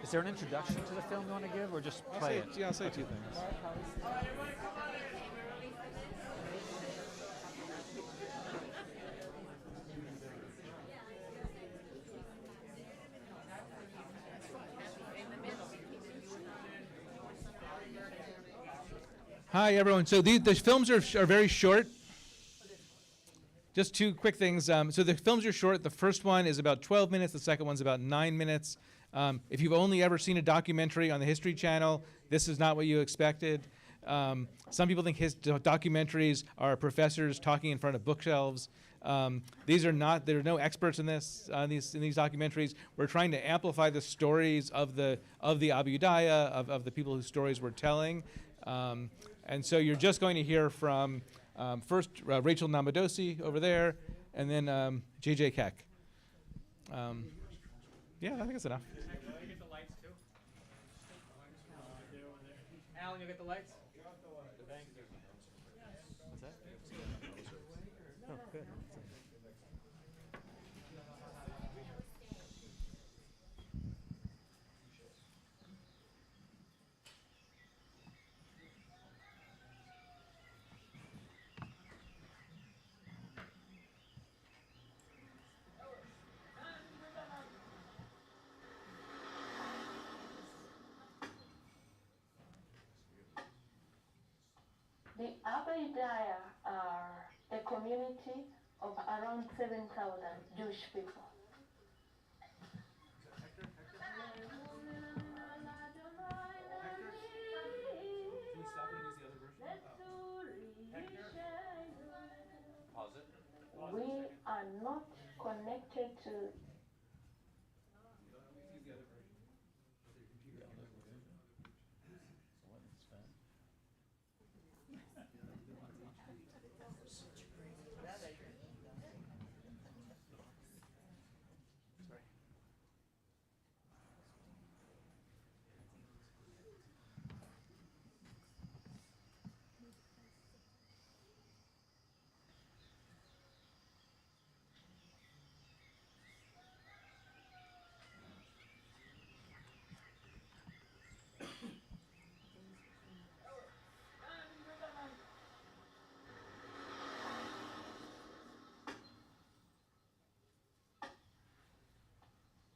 is there an introduction to the film you want to give, or just play it? Yeah, I'll say 2 things. Hi, everyone. So the films are very short. Just 2 quick things. So the films are short. The first one is about 12 minutes. The second one's about 9 minutes. If you've only ever seen a documentary on the History Channel, this is not what you expected. Some people think documentaries are professors talking in front of bookshelves. These are not. There are no experts in this. In these documentaries, we're trying to amplify the stories of the Abu Daya, of the people whose stories we're telling. And so you're just going to hear from first Rachel Namadosi over there, and then J.J. Keck. Yeah, I think that's enough. You get the lights too? Alan, you get the lights? Thank you. What's that? Oh, good. The Abaidaya are a community of around 7,000 Jewish people. Pause it. We are not connected to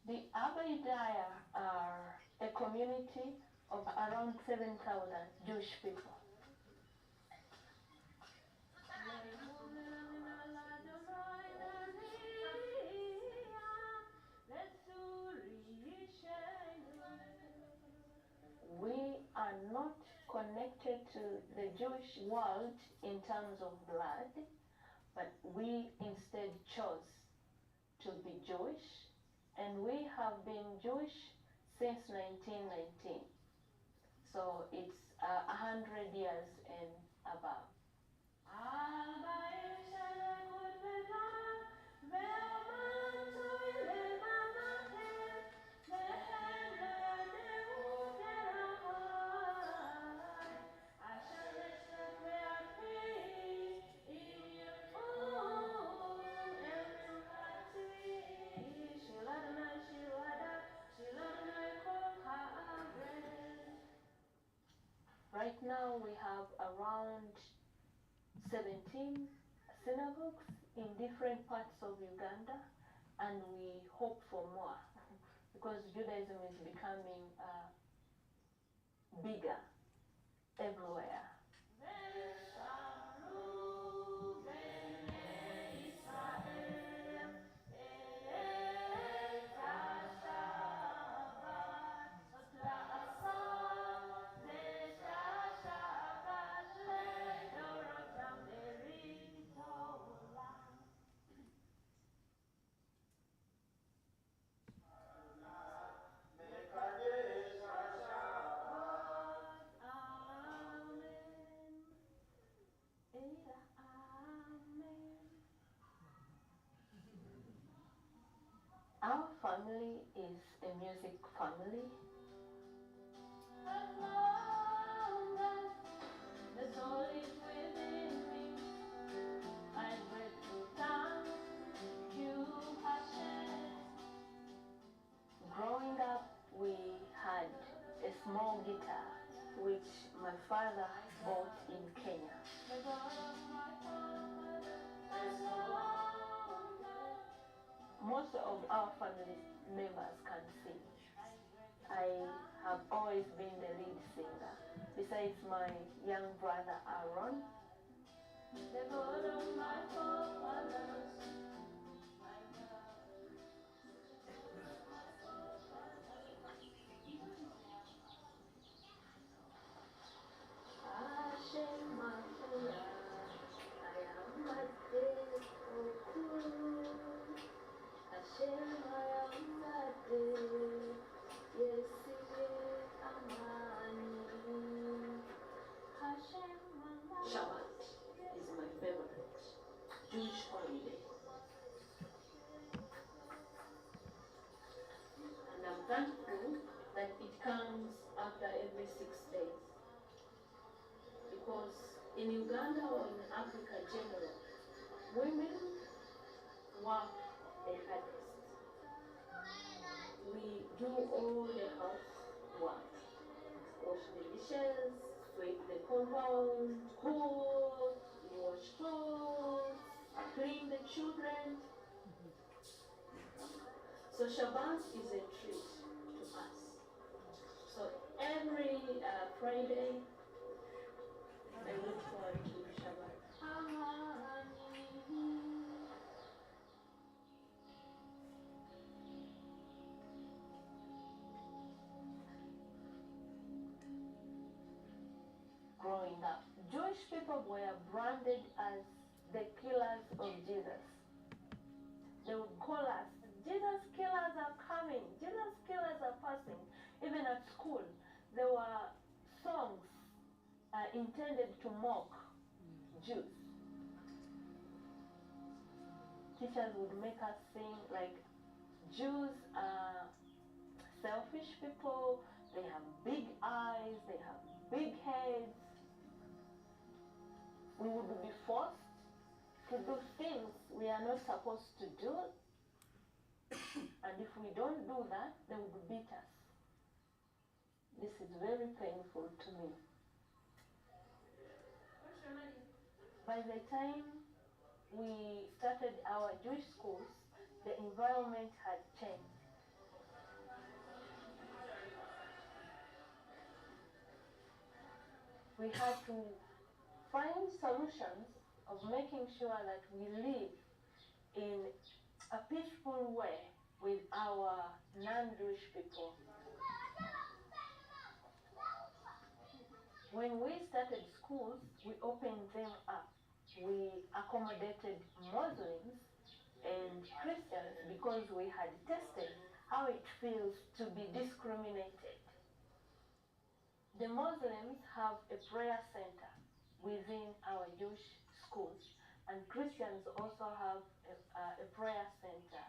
the Abaidaya are a community of around 7,000 Jewish people. We are not connected to the Jewish world in terms of blood, but we instead chose to be Jewish and we have been Jewish since 1919. So it's 100 years and above. Right now we have around 17 synagogues in different parts of Uganda, and we hope for more because Judaism is becoming bigger everywhere. Our family is a music family. As long as the soul is within me, I breathe to thank you, Hashem. Growing up, we had a small guitar, which my father bought in Kenya. Most of our family members can sing. I have always been the lead singer, besides my young brother Aaron. The God of my forefathers. Hashem Mafula, I am a dead Hashem, I am a dead. Yes, Amani. Hashem, Shabbat is my favorite Jewish holiday. And I'm thankful that it comes after every 6 days. Because in Uganda or in Africa generally, women work the hardest. We do all the housework. Wash the dishes, sweep the compound, cook, wash clothes, clean the children. So Shabbat is a treat to us. So every Friday, I look forward to Shabbat. Growing up, Jewish people were branded as the killers of Jesus. They would call us, Jesus killers are coming, Jesus killers are passing. Even at school, there were songs intended to mock Jews. Teachers would make us sing like, Jews are selfish people, they have big eyes, they have big heads. We would be forced to do things we are not supposed to do. And if we don't do that, they would beat us. This is very painful to me. By the time we started our Jewish schools, the environment had changed. We had to find solutions of making sure that we live in a peaceful way with our non-Jewish people. When we started schools, we opened them up. We accommodated Muslims and Christians because we had tested how it feels to be discriminated. The Muslims have a prayer center within our Jewish schools, and Christians also have a prayer center.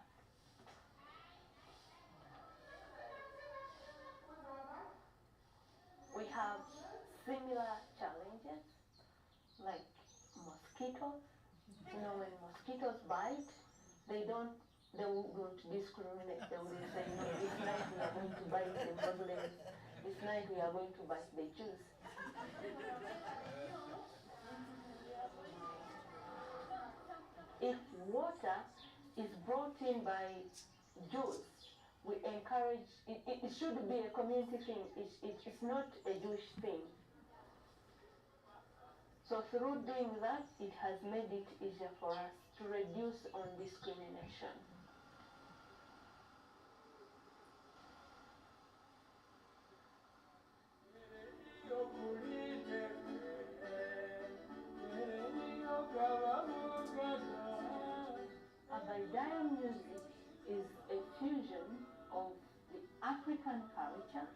We have similar challenges like mosquitoes. You know, when mosquitoes bite, they won't discriminate. They will say, no, this night we are going to bite the Muslims. This night we are going to bite the Jews. If water is brought in by Jews, we encourage, it should be a community thing. It's not a Jewish thing. So through doing that, it has made it easier for us to reduce on discrimination. Abaidayan music is a fusion of the African culture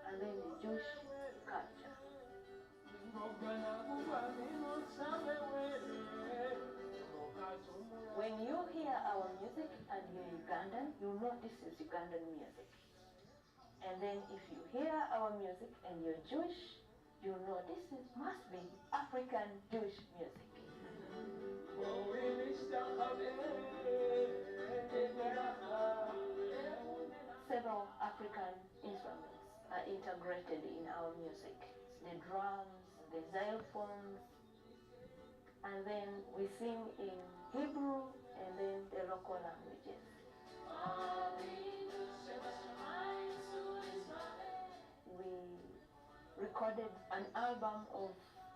and then the Jewish culture. When you hear our music and you're Ugandan, you know this is Ugandan music. And then if you hear our music and you're Jewish, you know must be African Jewish music. Several African instruments are integrated in our music. The drums, the xylophones, and then we sing in Hebrew and then the local languages. We recorded an album of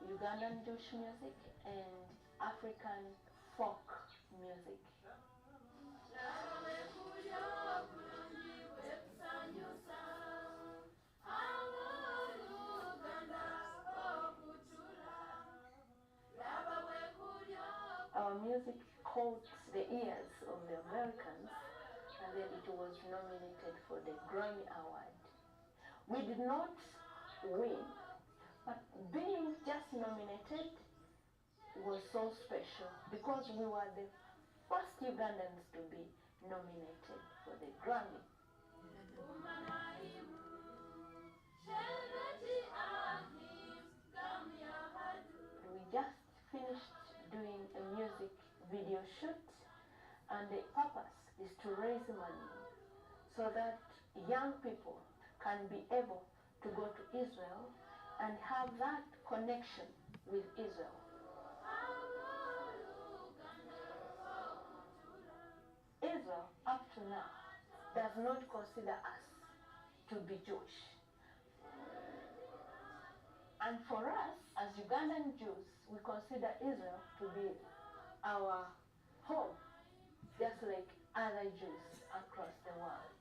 Ugandan Jewish music and African folk music. Our music caught the ears of the Americans, and then it was nominated for the Grammy Award. We did not win, but being just nominated was so special because we were the first Ugandans to be nominated for the Grammy. We just finished doing a music video shoot, and the purpose is to raise money so that young people can be able to go to Israel and have that connection with Israel. Israel, up to now, does not consider us to be Jewish. And for us, as Ugandan Jews, we consider Israel to be our home, just like other Jews across the world.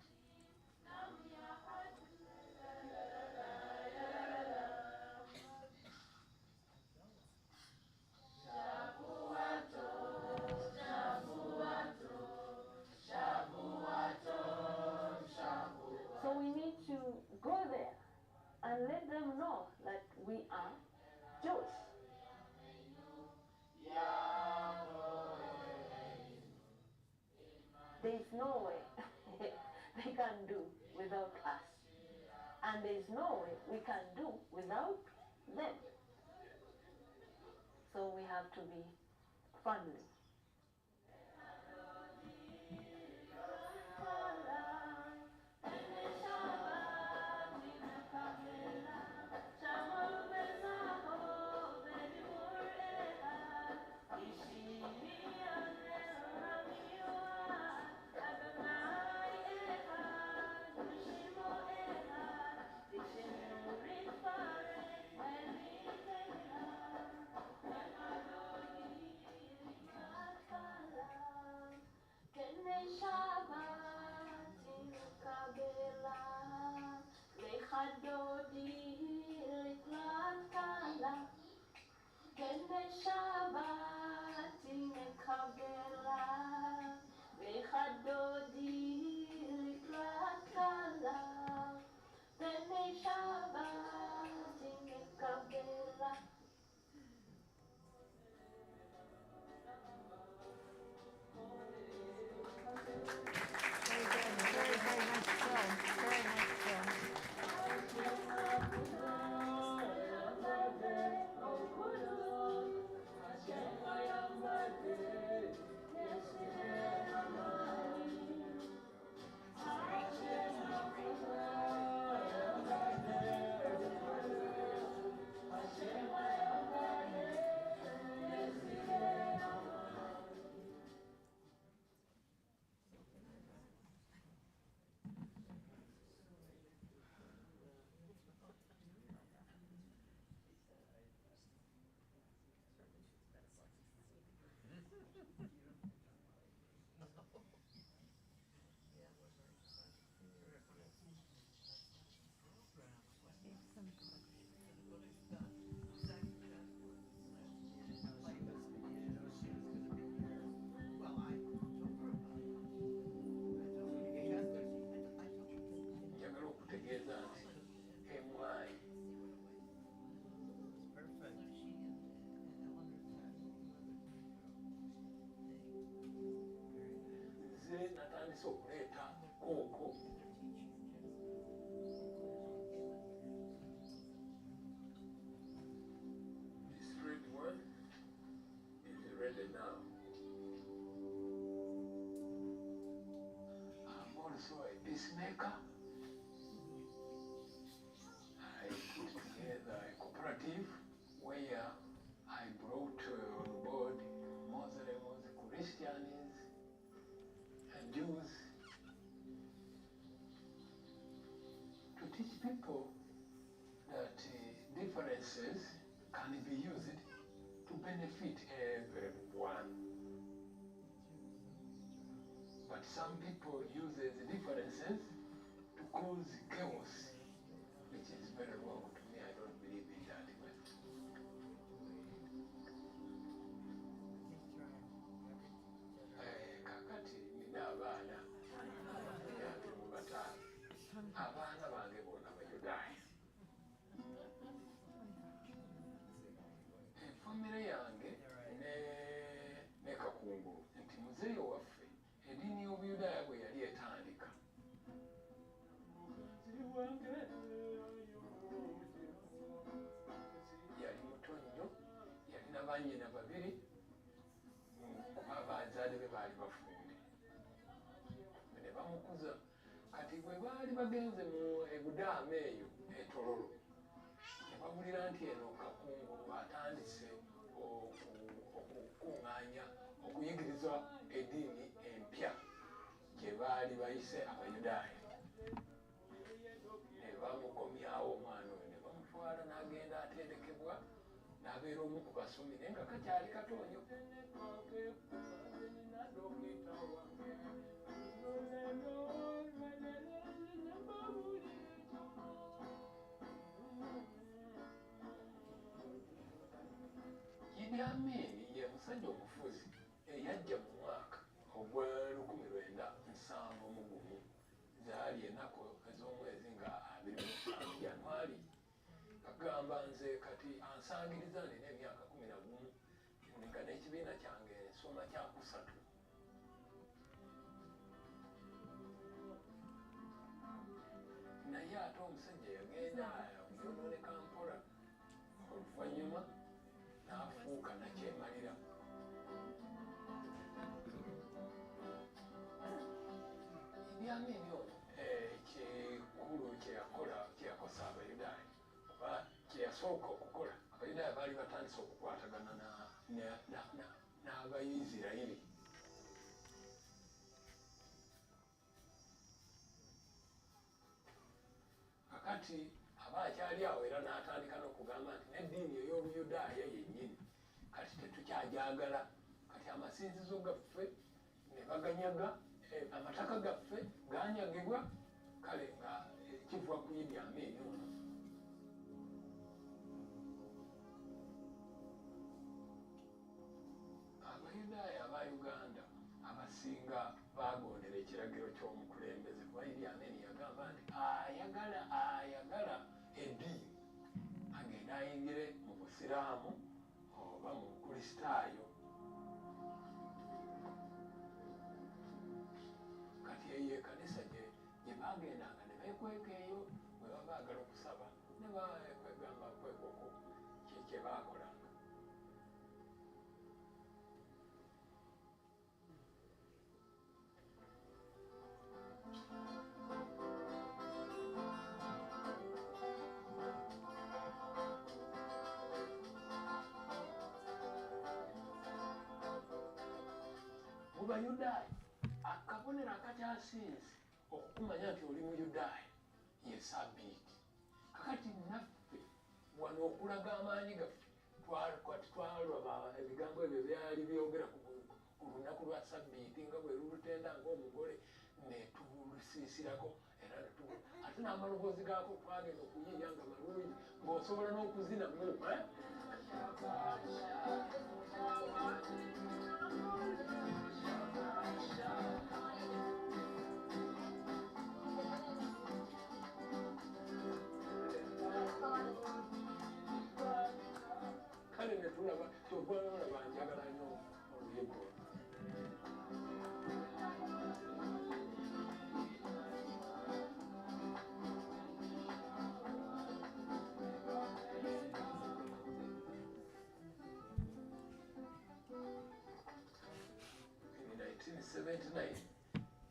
So we need to go there and let them know that we are Jews. There is no way they can do without us. And there is no way we can do without them. So we have to be family. Peacemaker. I put together a cooperative where I brought on board Muslims, Christians, and Jews to teach people that differences can be used to benefit everyone. But some people use the differences to cause chaos, which is very wrong to me. I don't believe in that. Kakati nina abaana bataano. Abaana bange bonna Bayudaaya. Famire yange ne Kakungulu nti muzeeyi waffe eddiini y'Obuyudaaya bwe yali etandika. Yali muto nnyo, yalina bannyina babiri, kuba bazaale be baali bafumbe. Ne bamukuza. Kati bwe baali bagenze mu Budaama eyo Tololo, ne bawulira nti eno Kakungulu atandise okukuŋŋaanya okuyigiriza eddiini empya gye baali bayise Abayudaaya. Ne bamukomyawo omwana oyo ne bamutwala n'agenda atendekebwa n'abeera omu ku basomi naye nga kakyali katoonyo. Idi Amin ye musajja omufuzi eyajja mu mwaka ogw'1971 zaali ennaku ez'omwezi nga 25 January. Agamba nze kati ansangiriza nina emyaka 11 nga n'ekibiina kyange nsoma kyakusatu. Naye ate omusajja yagenda yonooneka mpola, oluvannyuma n'afuuka nakyemalira. Idi Amin ono ekikulu kyeyakosa Abayudaaya oba kyeyasooka okukola, Abayudaaya baali batandise okukwatagana n'Abayisirayiri. Kakati aba akyali awo era n'atandika n'okugamba nti n'eddiini ey'Obuyudaaya yennyini kati tetukyajagala, kati amasinzizo gaffe ne baganyaga, amataka gaffe ganyagibwa, kale nga kiva ku Idi Amin ono. Abayudaaya aba Uganda abasinga bagondera ekiragiro ky'omukulembeze kuba Idi Amin yagamba nti ayagala musiraamu oba mukristaayo kati eyo ekanisa gye bagendanga ne beekweka eyo bwe baba baagala okusaba ne bakwegamba kwekoko kye baakolanga. Mu Bayudaaya akabonero akakyasinze okukumanya nti oli Muyudaaya ye Sabbiiti. Kakati naffe wano okulaga amaanyi gaffe twalaba ebigambo ebyo byali byogera ku lunaku lwa Sabbiiti nga bwe lulutenda ng'omugole ne tulusiisirako era ate n'amaloboozi gaako twagenda okuyiiya nga malungi ng'osobola n'okuzinamu kale ne tulaba kyogwalaba njagala nnyo oluyimba olwo. In 1979,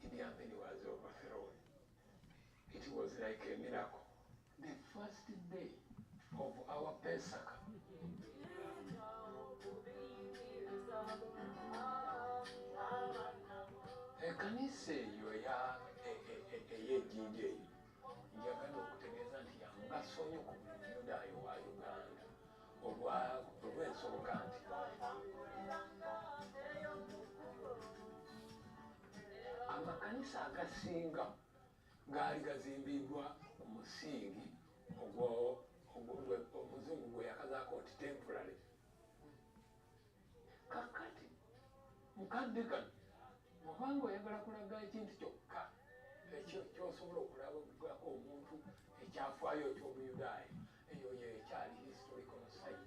Idi Amin was overthrown. It was like a miracle. The first day of our Pesach, ekanisa eyo ey'ejjinja eyo njagala okutegeeza nti ya mugaso nnyo ku buli Muyudaaya wa Uganda olw'ensonga nti amakanisa agasinga gaali gazimbiddwa ku musingi omuzungu gwe yakazaako nti temporary. Kakati mukadde kano obanga oyagala kulaga ekintu kyokka ekyo kyosobola okulabako omuntu ekyafaayo eky'Omuyudaaya eyo yekyali historical site.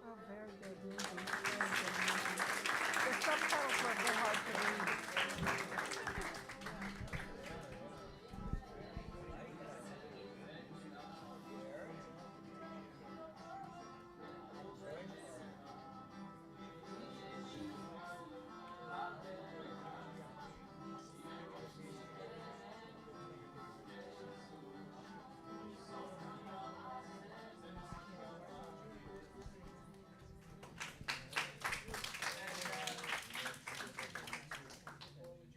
Oh, very good music. Very good music. The subtitles were a bit hard to read.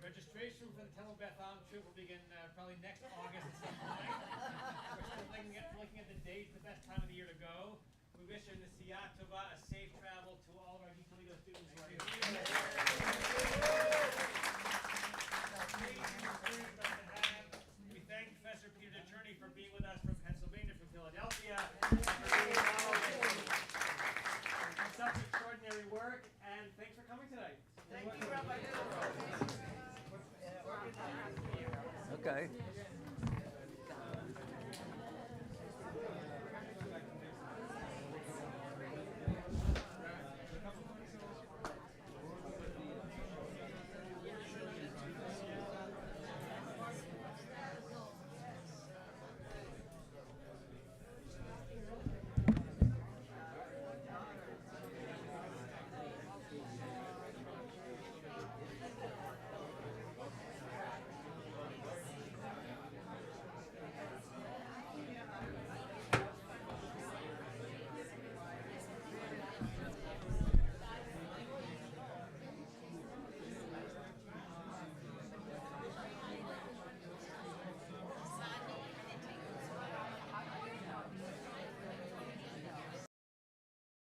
Registration for the Temple Beth Am trip will begin probably next August at some point. We're still looking at the date, the best time of the year to go. We wish in the Siyah Tova a safe travel to all of our Toledo students who are here.